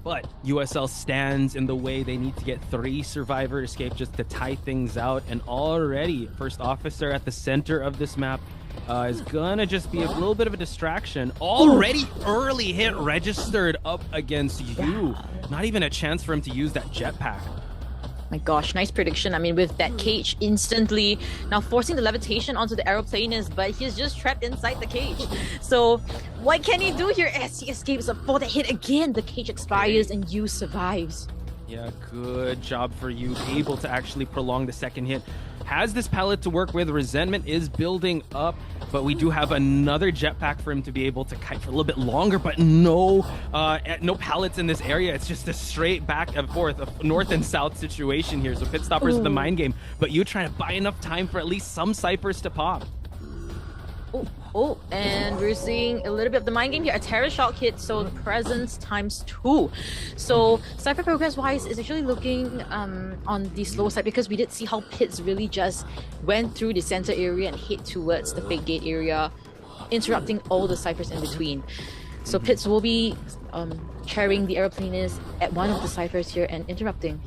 but USL stands in the way. They need to get 3 survivor escape just to tie things out, and already first officer at the center of this map is gonna just be a little bit of a distraction. Already early hit registered up against you. Not even a chance for him to use that jetpack. My gosh, nice prediction. I mean, with that cage instantly now forcing the levitation onto the aeroplanist, but he's just trapped inside the cage. So what can he do here as he escapes for the hit again? The cage expires and you survives. Yeah, good job for you. Able to actually prolong the second hit. Has this pallet to work with. Resentment is building up, but we do have another jetpack for him to be able to kite for a little bit longer, but no pallets in this area. It's just a straight back and forth, a north and south situation here. So pit stoppers is the mind game, but you trying to buy enough time for at least some ciphers to pop. And we're seeing a little bit of the mind game here. A terror shock hit, so the presence ×2. So cypher progress wise is actually looking on the slow side, because we did see how pits really just went through the center area and hit towards the fake gate area, interrupting all the ciphers in between. So pits will be chairing the aeroplanist at one of the ciphers here and interrupting.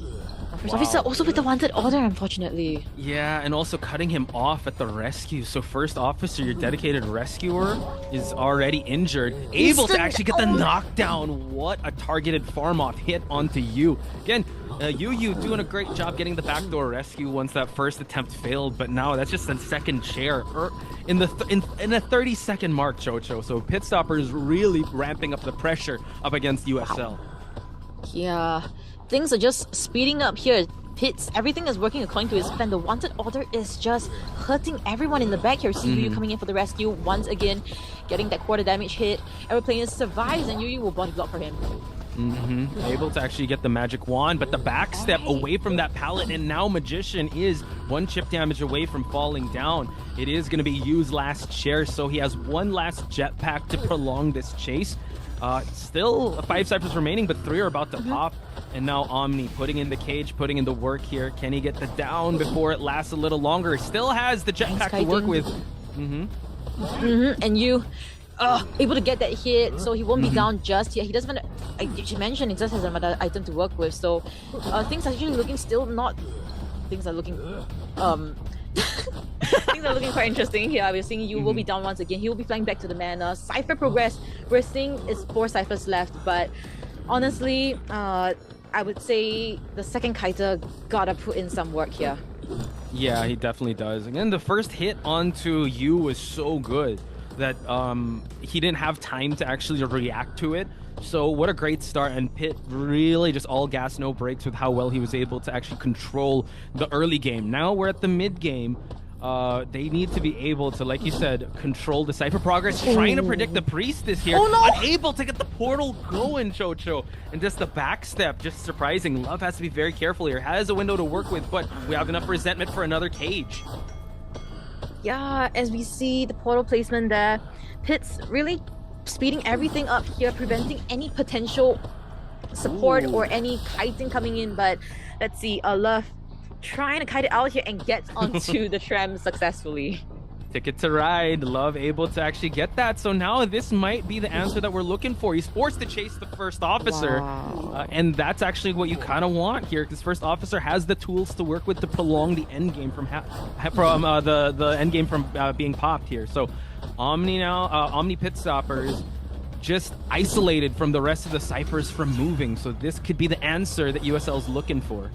First officer also with the wanted order, unfortunately. Yeah, and also cutting him off at the rescue. So first officer, your dedicated rescuer, is already injured. Able to actually get the knockdown. What a targeted farm off hit onto you. Again, Yu doing a great job getting the backdoor rescue once that first attempt failed, but now that's just a second chair in the 30-second mark, Chocho. So Pit Stopper is really ramping up the pressure up against USL. Yeah, things are just speeding up here. Pits, everything is working according to his plan. The wanted order is just hurting everyone in the back here. See Yu coming in for the rescue once again, getting that quarter damage hit. Aeroplane survives and Yu will body block for him. Able to actually get the magic wand, but the backstep away from that pallet, and now Magician is one chip damage away from falling down. It is going to be Yu's last chair, so he has one last jetpack to prolong this chase. Still 5 ciphers remaining, but 3 are about to pop. And now Omni putting in the cage, putting in the work here. Can he get the down before it lasts a little longer? Still has the jetpack to work with. And Yu able to get that hit, so he won't be down just yet. He doesn't want to, you mentioned, he just has another item to work with, so things are actually looking things are looking things are looking quite interesting here. We're seeing Yu will be down once again. He will be flying back to the mana. Cypher progress, we're seeing is 4 ciphers left, but honestly, I would say the second kiter gotta put in some work here. Yeah, he definitely does. Again, the first hit onto Yu was so good that he didn't have time to actually react to it. So what a great start, and Pit really just all gas, no brakes with how well he was able to actually control the early game. Now we're at the mid game. They need to be able to, like you said, control the Cypher progress, trying to predict the Priestess here. Unable to get the portal going, Chocho. And just the backstep, just surprising. Love has to be very careful here. Has a window to work with, but we have enough resentment for another cage. Yeah, as we see the portal placement there, Pit's really speeding everything up here, preventing any potential support or any kiting coming in. But let's see, Love trying to kite it out here and gets onto the tram successfully. Ticket to ride. Love able to actually get that. So now this might be the answer that we're looking for. He's forced to chase the first officer. Wow. And that's actually what you kind of want here, because first officer has the tools to work with to prolong the end game from the end game from being popped here. So Omni Pit Stoppers just isolated from the rest of the ciphers from moving. So this could be the answer that USL's looking for.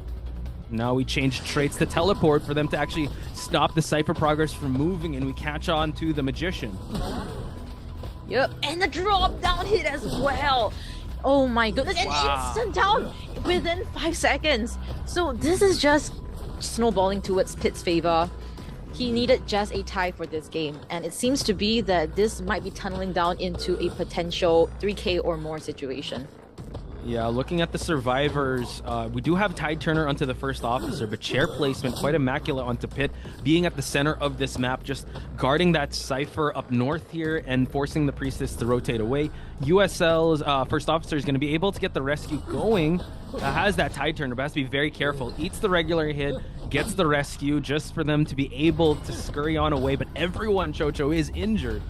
Now we change traits to teleport for them to actually stop the Cypher progress from moving, and we catch on to the Magician. Yep, and the drop down hit as well. Oh my goodness, and instant down within 5 seconds. So this is just snowballing towards Pit's favor. He needed just a tie for this game, and it seems to be that this might be tunneling down into a potential 3K or more situation. Yeah, looking at the survivors, we do have Tide Turner onto the first officer, but chair placement quite immaculate onto Pit, being at the center of this map, just guarding that Cypher up north here and forcing the Priestess to rotate away. USL's first officer is going to be able to get the rescue going. Has that Tide Turner, but has to be very careful. Eats the regular hit, gets the rescue just for them to be able to scurry on away, but everyone, Chocho, is injured.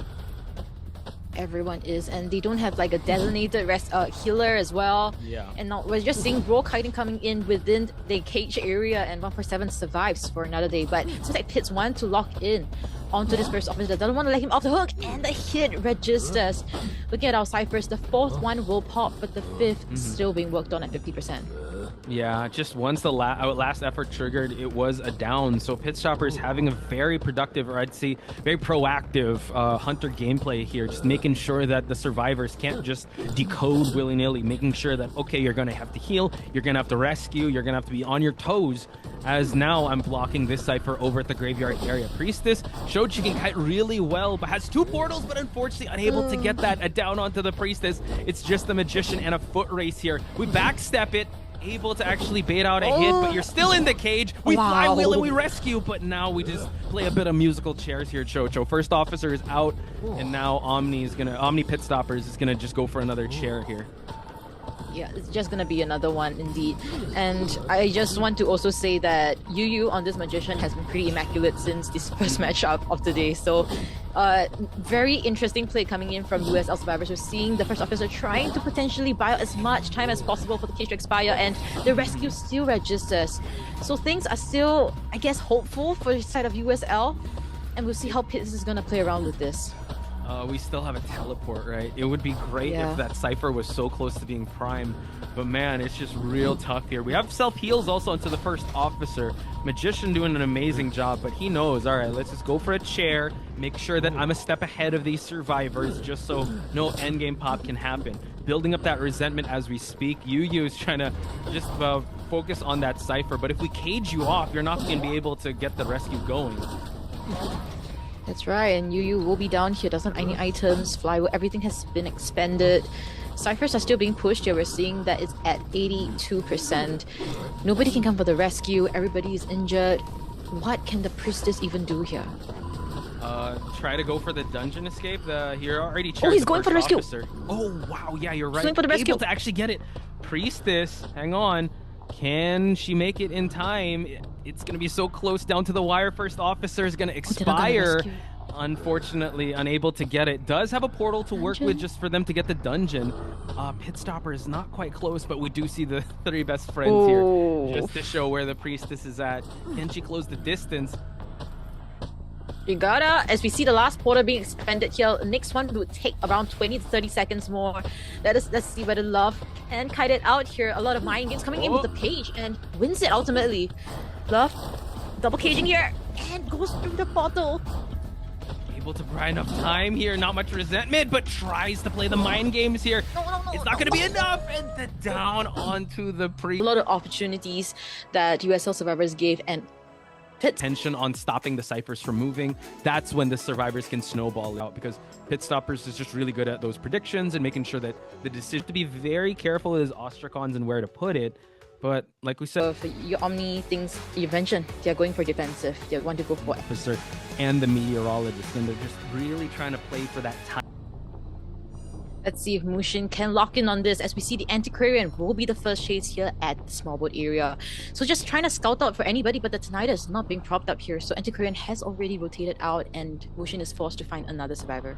Everyone is, and they don't have like a designated healer as well. Yeah. And now we're just seeing Bro kiting coming in within the cage area, and 147 survives for another day. But it seems like Pitts want to lock in onto this first officer, doesn't want to let him off the hook, and the hit registers. Looking at our ciphers, the 4th one will pop, but the 5th still being worked on at 50%. Yeah, just once the last effort triggered, it was a down. So Pit Stopper is having a very productive, or I'd say very proactive Hunter gameplay here, just making sure that the survivors can't just decode willy-nilly, making sure that, okay, you're going to have to heal, you're going to have to rescue, you're going to have to be on your toes, as now I'm blocking this Cypher over at the graveyard area. Priestess showed she can kite really well, but has 2 portals, but unfortunately unable to get that down onto the Priestess. It's just the Magician and a foot race here. We backstep it, able to actually bait out a hit, but you're still in the cage. We flywheel and we rescue, but now we just play a bit of musical chairs here, Chocho. First officer is out, and now Omni Pit Stoppers is gonna just go for another chair here. Yeah, it's just gonna be another one indeed. And I just want to also say that Yu on this Magician has been pretty immaculate since this first matchup of today. So Very interesting play coming in from USL survivors. We're seeing the first officer trying to potentially buy out as much time as possible for the cage to expire, and the rescue still registers. So things are still, I guess, hopeful for the side of USL, and we'll see how Pitts is going to play around with this. We still have a teleport, right? It would be great if that Cypher was so close to being prime, but man, it's just real tough here. We have self-heals also into the first officer. Magician doing an amazing job, but he knows, all right, let's just go for a chair, make sure that I'm a step ahead of these survivors just so no endgame pop can happen. Building up that resentment as we speak. UU is trying to just focus on that Cypher, but if we cage you off, you're not going to be able to get the rescue going. That's right, and UU will be down here, doesn't have any items, flywheel, everything has been expended. Cyphers are still being pushed here, we're seeing that it's at 82%. Nobody can come for the rescue, everybody is injured. What can the priestess even do here? Try to go for the dungeon escape. He already Oh, he's going for the rescue! Officer. Oh, wow, yeah, you're right. He's going for the rescue! Able to actually get it. Priestess, hang on. Can she make it in time? It's going to be so close down to the wire. First officer is going to expire. Unfortunately, unable to get it. Does have a portal to work with just for them to get the dungeon. Pit Stopper is not quite close, but we do see the three best friends here just to show where the priestess is at. Can she close the distance? You gotta, as we see the last portal being expended here, the next one would take around 20 to 30 seconds more. Let's see whether Love can kite it out here. A lot of mind games coming in with the page and wins it ultimately. Love, double caging here, and goes through the portal. Able to buy enough time here, not much resentment, but tries to play the mind games here. It's not going to be enough, and the down onto the A lot of opportunities that USL survivors gave, and tension on stopping the Cyphers from moving. That's when the survivors can snowball out, because Pit Stoppers is just really good at those predictions and making sure that the decision to be very careful with his Ostracons and where to put it. But like we said, for your Omni things you mentioned, they're going for defensive. They want to go for officer and the meteorologist, and they're just really trying to play for that time. Let's see if Muxin can lock in on this, as we see the Antiquarian will be the first chase here at the small boat area. So just trying to scout out for anybody, but the Tenida is not being propped up here. So Antiquarian has already rotated out, and Muxin is forced to find another survivor.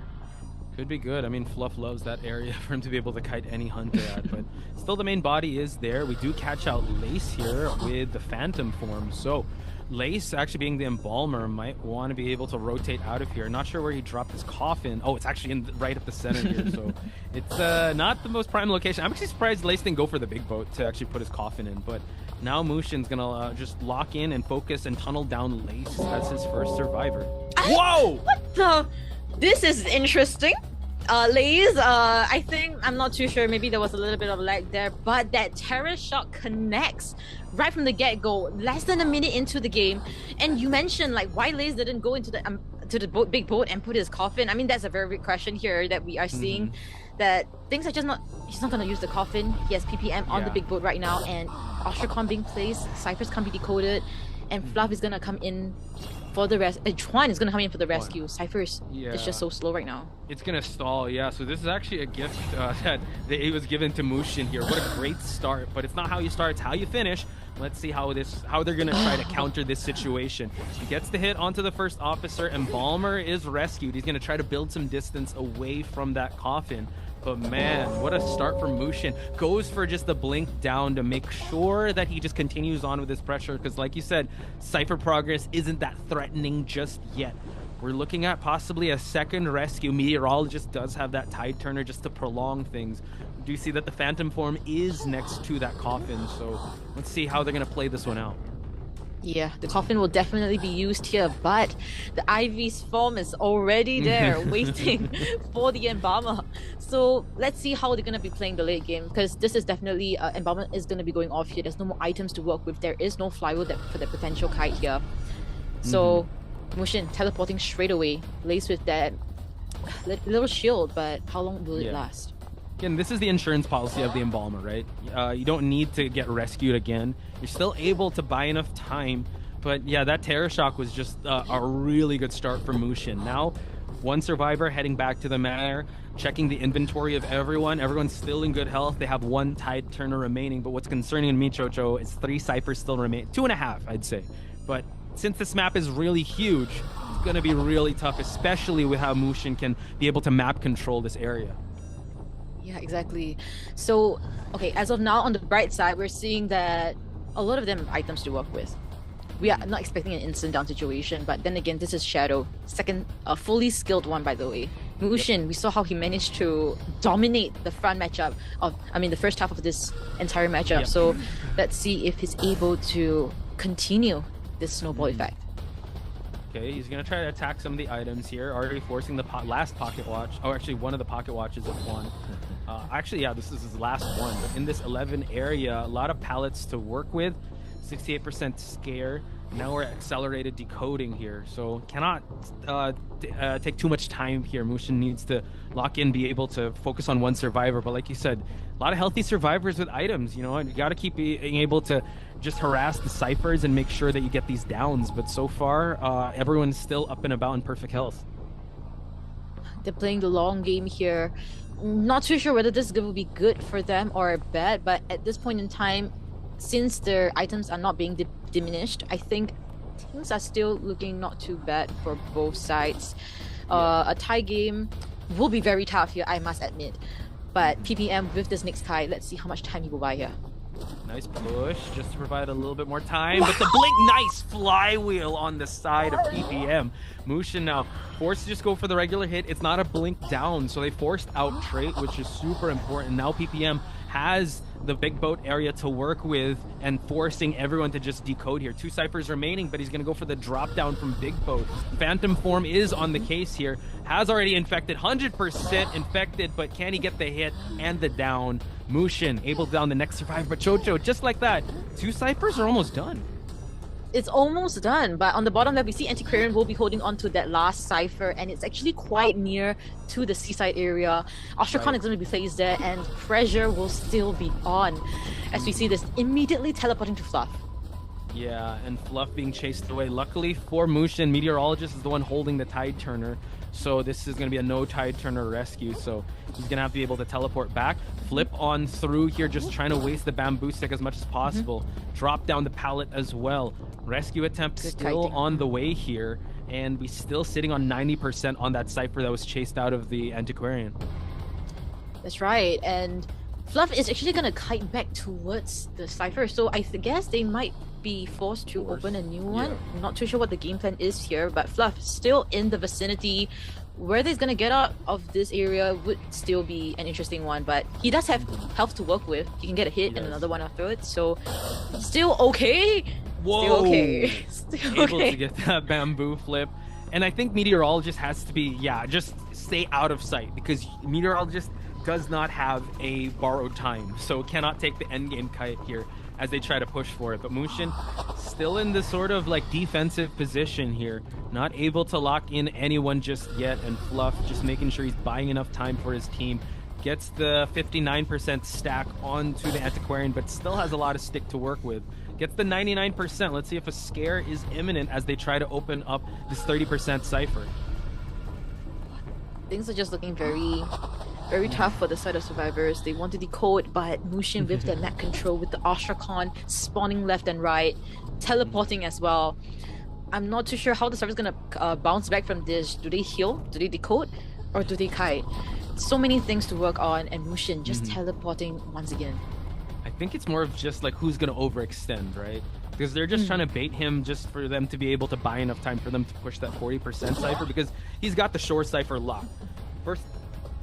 Could be good. I mean, Fluff loves that area for him to be able to kite any hunter at, but still the main body is there. We do catch out Lace here with the Phantom form. So Lace, actually being the Embalmer, might want to be able to rotate out of here. Not sure where he dropped his coffin. Oh, it's actually right at the center here, so it's not the most prime location. I'm actually surprised Lace didn't go for the big boat to actually put his coffin in, but now Muxin's gonna just lock in and focus and tunnel down Lace as his first survivor. Whoa! What the? This is interesting. Lays, I think, I'm not too sure, maybe there was a little bit of lag there, but that terror shot connects right from the get-go, less than a minute into the game. And you mentioned like why Lays didn't go into the big boat and put his coffin. I mean, that's a very big question here that we are seeing, that things are just not, he's not going to use the coffin. He has PPM on the big boat right now, and Ostracon being placed, Cyphers can't be decoded, and Fluff is going to come in for the rest. Chuan is going to come in for the rescue. Cyphers is just so slow right now. It's going to stall, yeah. So this is actually a gift that it was given to Muxin here. What a great start, but it's not how you start, it's how you finish. Let's see how they're going to try to counter this situation. He gets the hit onto the first officer, and Balmer is rescued. He's going to try to build some distance away from that coffin. But man, what a start from Muxin. Goes for just the blink down to make sure that he just continues on with his pressure, because like you said, Cypher progress isn't that threatening just yet. We're looking at possibly a second rescue. Meteorologist does have that tide turner just to prolong things. We do see that the Phantom form is next to that coffin, so let's see how they're going to play this one out. Yeah, the coffin will definitely be used here, but the Ivy's form is already there waiting for the Embalmer. So let's see how they're going to be playing the late game, because this is definitely, Embalmer is going to be going off here. There's no more items to work with. There is no flywheel for the potential kite here. So Muxin teleporting straight away, laced with that little shield, but how long will it last? Again, this is the insurance policy of the Embalmer, right? You don't need to get rescued again. You're still able to buy enough time. But yeah, that Terror Shock was just a really good start for Muxin. Now, one survivor heading back to the manor, checking the inventory of everyone. Everyone's still in good health. They have one Tide Turner remaining. But what's concerning me, Chocho, is 3 Cyphers still remain. 2.5, I'd say. But since this map is really huge, it's going to be really tough, especially with how Muxin can be able to map control this area. Yeah, exactly. So, okay, as of now, on the bright side, we're seeing that a lot of them have items to work with. We are not expecting an instant down situation, but then again, this is Shadow. Second, a fully skilled one, by the way. Muxin, we saw how he managed to dominate the front matchup the first half of this entire matchup. Yep. So let's see if he's able to continue this snowball effect. Okay, he's going to try to attack some of the items here, already forcing the last pocket watch. Oh, actually, one of the pocket watches of one. Actually, yeah, this is his last one. But in this 11 area, a lot of pallets to work with. 68% scare. Now we're accelerated decoding here, so cannot take too much time here. Muxin needs to lock in, be able to focus on one survivor. But like you said, a lot of healthy survivors with items. You know, and you got to keep being able to just harass the ciphers and make sure that you get these downs. But so far, everyone's still up and about in perfect health. They're playing the long game here. Not too sure whether this will be good for them or bad, but at this point in time, since their items are not being diminished, I think things are still looking not too bad for both sides. A tie game will be very tough here, I must admit. But PPM with this next tie, let's see how much time he will buy here. Nice push, just to provide a little bit more time. But the blink, nice flywheel on the side of PPM. Muxin now forced to just go for the regular hit. It's not a blink down, so they forced out trait, which is super important. Now PPM has the big boat area to work with and forcing everyone to just decode here. 2 ciphers remaining, but he's going to go for the drop down from big boat. Phantom form is on the case here. Has already infected, 100% infected, but can he get the hit and the down? Muxin able to down the next survivor, but Chocho, just like that, 2 ciphers are almost done. It's almost done, but on the bottom left, we see Antiquarian will be holding on to that last cipher, and it's actually quite near to the seaside area. Ostracon is going to be placed there, and pressure will still be on. As we see this immediately teleporting to Fluff. Yeah, and Fluff being chased away. Luckily for Muxin, Meteorologist is the one holding the Tide Turner. So this is going to be a no Tide Turner rescue. So he's going to have to be able to teleport back. Flip on through here, just trying to waste the bamboo stick as much as possible. Drop down the pallet as well. Rescue attempt still on the way here. And we still sitting on 90% on that cipher that was chased out of the Antiquarian. That's right. And Fluff is actually going to kite back towards the cipher. So I guess they might be forced to open a new one. Yeah. Not too sure what the game plan is here, but Fluff still in the vicinity. Whether he's gonna get out of this area would still be an interesting one, but he does have health to work with. He can get a hit and another one afterwards, so still okay. Whoa! Still okay. Still Able okay. to get that bamboo flip. And I think Meteorologist has to be, just stay out of sight, because Meteorologist does not have a borrowed time, so cannot take the endgame kite here as they try to push for it. But Muxin still in this sort of like defensive position here, not able to lock in anyone just yet, and Fluff just making sure he's buying enough time for his team. Gets the 59% stack onto the Antiquarian, but still has a lot of stick to work with. Gets the 99%. Let's see if a scare is imminent as they try to open up this 30% cipher. Things are just looking very tough for the side of survivors. They want to decode, but Muxin with the map control, with the Ostracon spawning left and right, teleporting as well. I'm not too sure how the server's gonna bounce back from this. Do they heal? Do they decode? Or do they kite? So many things to work on, and Muxin just teleporting once again. I think it's more of just like who's gonna overextend, right? Because they're just trying to bait him just for them to be able to buy enough time for them to push that 40% cipher, because he's got the shore cipher locked. First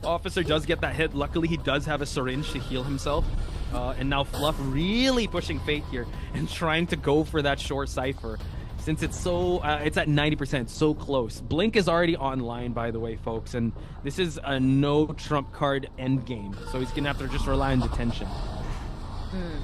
officer does get that hit. Luckily, he does have a syringe to heal himself. And now Fluff really pushing fate here and trying to go for that short cipher. Since it's so, it's at 90%, so close. Blink is already online, by the way, folks. And this is a no trump card end game. So he's going to have to just rely on detention.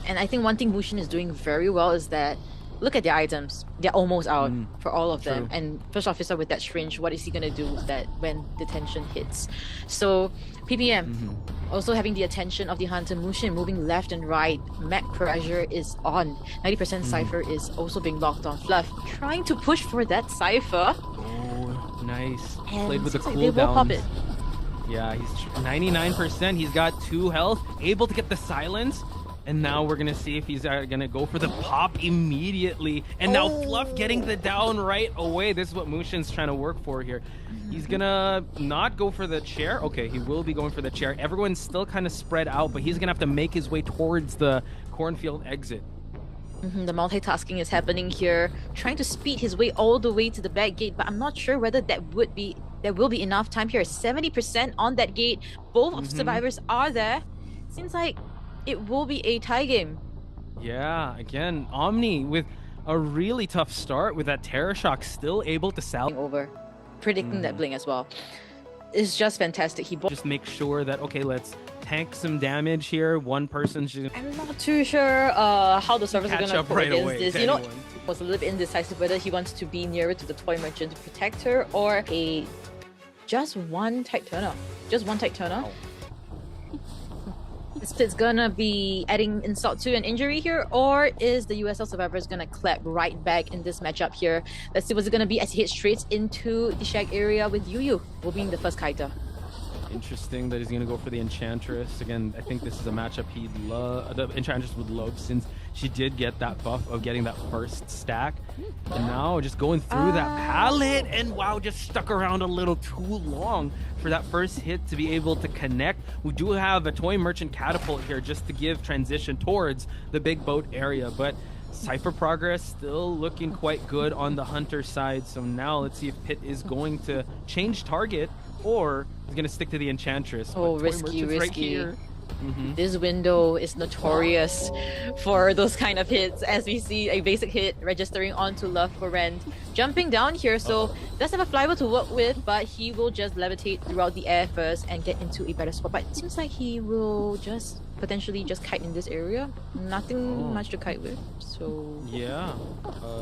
And I think one thing Muxin is doing very well is that look at their items. They're almost out for all of them. And first officer with that syringe, what is he going to do with that when detention hits? So PPM also having the attention of the hunter. Muxin moving left and right. Map pressure is on. 90% cipher is also being locked on. Fluff trying to push for that cipher. Oh, nice. And played with the like they will cooldowns. pop it. Yeah, he's 99%. He's got 2 health. Able to get the silence. And now we're gonna see if he's gonna go for the pop immediately. And now Fluff getting the down right away. This is what Muxin's trying to work for here. He's gonna not go for the chair. Okay, he will be going for the chair. Everyone's still kind of spread out, but he's gonna have to make his way towards the cornfield exit. The multitasking is happening here, trying to speed his way all the way to the back gate, but I'm not sure whether there will be enough time here. 70% on that gate. Both of survivors are there. Seems like it will be a tie game. Yeah, again, Omni with a really tough start with that Terror Shock still able to salvage. Over, predicting that blink as well. It's just fantastic. Just make sure that, okay, let's tank some damage here. One person's just... I'm not too sure how the servers are going to up cope right against away this. to You know, anyone. was a little bit indecisive whether he wants to be nearer to the toy merchant to protect her or just one tight turner. Just one tight turner. Is Pit's gonna be adding insult to an injury here, or is the USL survivors gonna clap right back in this matchup here? Let's see what's it gonna be as he hits straight into the shack area with Yu will being the first kiter. Interesting that he's going to go for the Enchantress. Again, I think this is a matchup the Enchantress would love since she did get that buff of getting that first stack. And now just going through that pallet and wow, just stuck around a little too long for that first hit to be able to connect. We do have a toy merchant catapult here just to give transition towards the big boat area, but Cypher progress still looking quite good on the Hunter side. So now let's see if Pit is going to change target or he's going to stick to the Enchantress. Oh, But risky, Toy Merchant's right risky. here. This window is notorious for those kind of hits, as we see a basic hit registering onto Love for Rent. Jumping down here, so does have a flyover to work with, but he will just levitate throughout the air first and get into a better spot. But it seems like he will just potentially just kite in this area. Nothing much to kite with, so Yeah,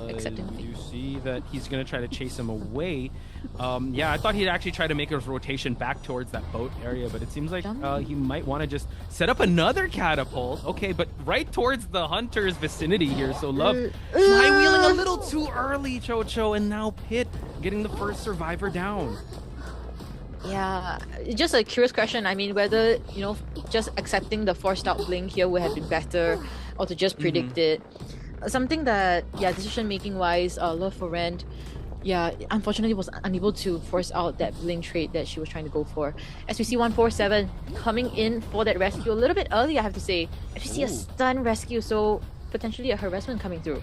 accepting. you see that he's going to try to chase him away. Yeah, I thought he'd actually try to make his rotation back towards that boat area, but it seems like he might want to just set up another catapult. Okay, but right towards the Hunter's vicinity here, so Love high-wheeling a little too early, Chocho, and now Pit getting the first survivor down. Yeah, just a curious question. I mean, whether, you know, just accepting the forced out blink here would have been better, or to just predict it. Something that, yeah, decision making wise, Love for Rent, yeah, unfortunately was unable to force out that blink trade that she was trying to go for. As we see 147 coming in for that rescue a little bit early, I have to say. As we see a stun rescue, so potentially a harassment coming through.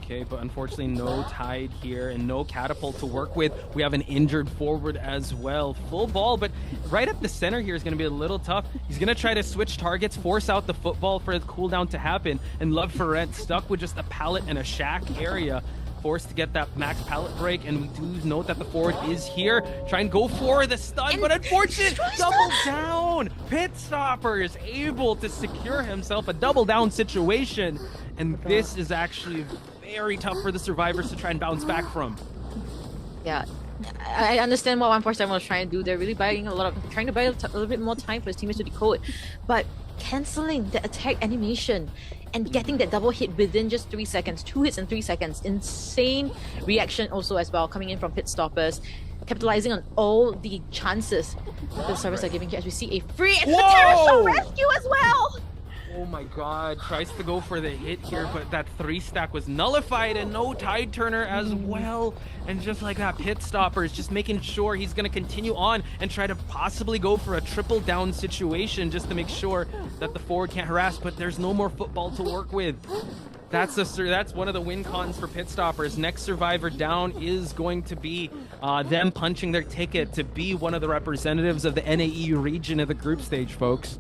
Okay, but unfortunately no tide here and no catapult to work with. We have an injured forward as well. Full ball, but right up the center here is going to be a little tough. He's going to try to switch targets, force out the football for the cooldown to happen, and Love for Rent stuck with just a pallet and a shack area. Forced to get that max pallet break, and we do note that the forward is here. Try and go for the stun, but unfortunate double down. Pit Stopper is able to secure himself a double down situation, and this is actually very tough for the survivors to try and bounce back from. Yeah, I understand what 147 was trying to do. They're really trying to buy a little bit more time for his teammates to decode, but canceling the attack animation and getting that double hit within just 3 seconds, 2 hits in 3 seconds, insane reaction also as well coming in from Pit Stoppers, capitalizing on all the chances the servers are giving here as we see a free and the Terror Shock rescue as well. Oh my god, tries to go for the hit here, but that 3-stack was nullified and no tide turner as well. And just like that, Pit Stopper is just making sure he's going to continue on and try to possibly go for a triple down situation just to make sure that the forward can't harass, but there's no more football to work with. That's one of the win cons for Pit Stoppers. Next survivor down is going to be them punching their ticket to be one of the representatives of the NAEU region of the group stage, folks.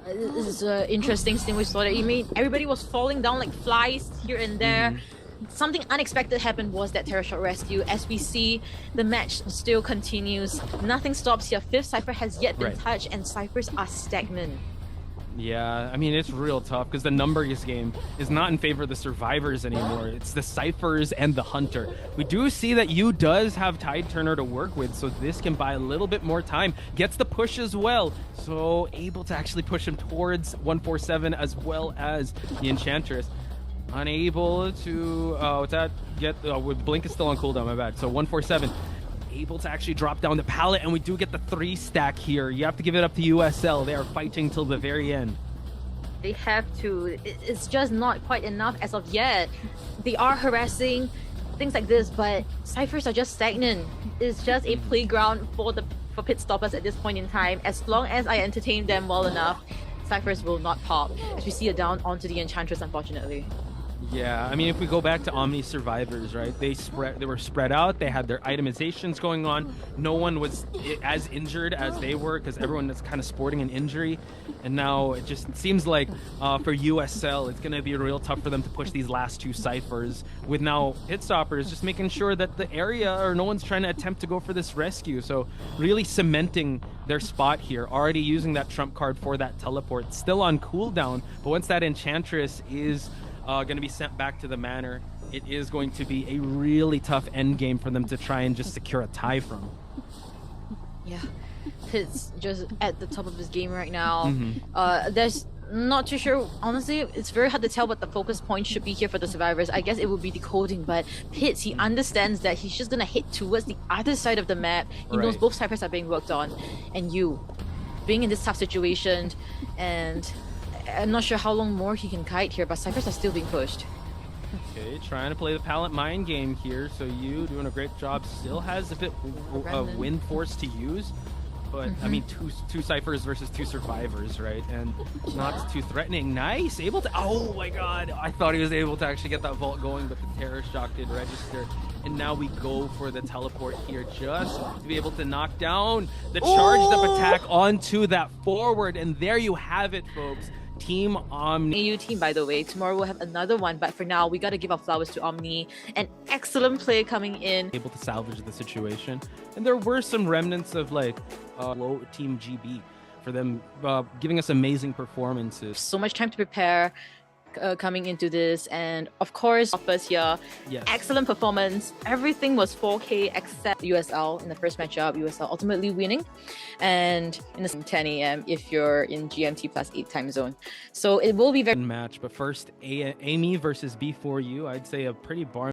This is an interesting thing we saw that everybody was falling down like flies here and there. Something unexpected happened was that Terror Shock rescue. As we see, the match still continues. Nothing stops here. 5th Cypher has yet been touched and Cyphers are stagnant. Yeah, I mean, it's real tough because the numbers game is not in favor of the survivors anymore. It's the Cyphers and the Hunter. We do see that Yu does have Tide Turner to work with, so this can buy a little bit more time. Gets the push as well, so able to actually push him towards 147 as well as the Enchantress. Unable to, Blink is still on cooldown, my bad. So 147. Able to actually drop down the pallet, and we do get the 3-stack here. You have to give it up to USL. They are fighting till the very end. They have to. It's just not quite enough as of yet. They are harassing, things like this, but ciphers are just stagnant. It's just a playground for pit stoppers at this point in time. As long as I entertain them well enough, ciphers will not pop. As we see it down onto the Enchantress, unfortunately. Yeah, I mean, if we go back to Omni survivors, right? They were spread out. They had their itemizations going on. No one was as injured as they were because everyone is kind of sporting an injury. And now it just seems like for USL, it's going to be real tough for them to push these last two ciphers. With now pit stoppers just making sure that the area or no one's trying to attempt to go for this rescue. So really cementing their spot here. Already using that trump card for that teleport. Still on cooldown, but once that Enchantress is going to be sent back to the manor, it is going to be a really tough end game for them to try and just secure a tie from. Yeah, Pit's just at the top of his game right now. There's not too sure, honestly, it's very hard to tell what the focus point should be here for the survivors. I guess it would be decoding, but Pitts, he understands that he's just gonna hit towards the other side of the map. He knows both ciphers are being worked on, and you being in this tough situation, and I'm not sure how long more he can kite here, but ciphers are still being pushed. Okay, trying to play the palette mind game here. So you doing a great job. Still has a bit of wind force to use, but I mean, two ciphers versus two survivors, right? And not too threatening. Nice, able to. Oh my God! I thought he was able to actually get that vault going, but the terror shock did register. And now we go for the teleport here, just to be able to knock down the charged up attack onto that forward. And there you have it, folks. Team Omni. AU team, by the way, tomorrow we'll have another one, but for now we got to give our flowers to Omni. An excellent play coming in, able to salvage the situation, and there were some remnants of like low team GB for them giving us amazing performances. so much time to prepare coming into this, and of course offers here. Yes. Excellent performance. Everything was 4K except USL in the first matchup. USL ultimately winning, and in the 10 a.m. if you're in GMT +8 time zone. So it will be very match, but first Amy versus B4U. I'd say a pretty barn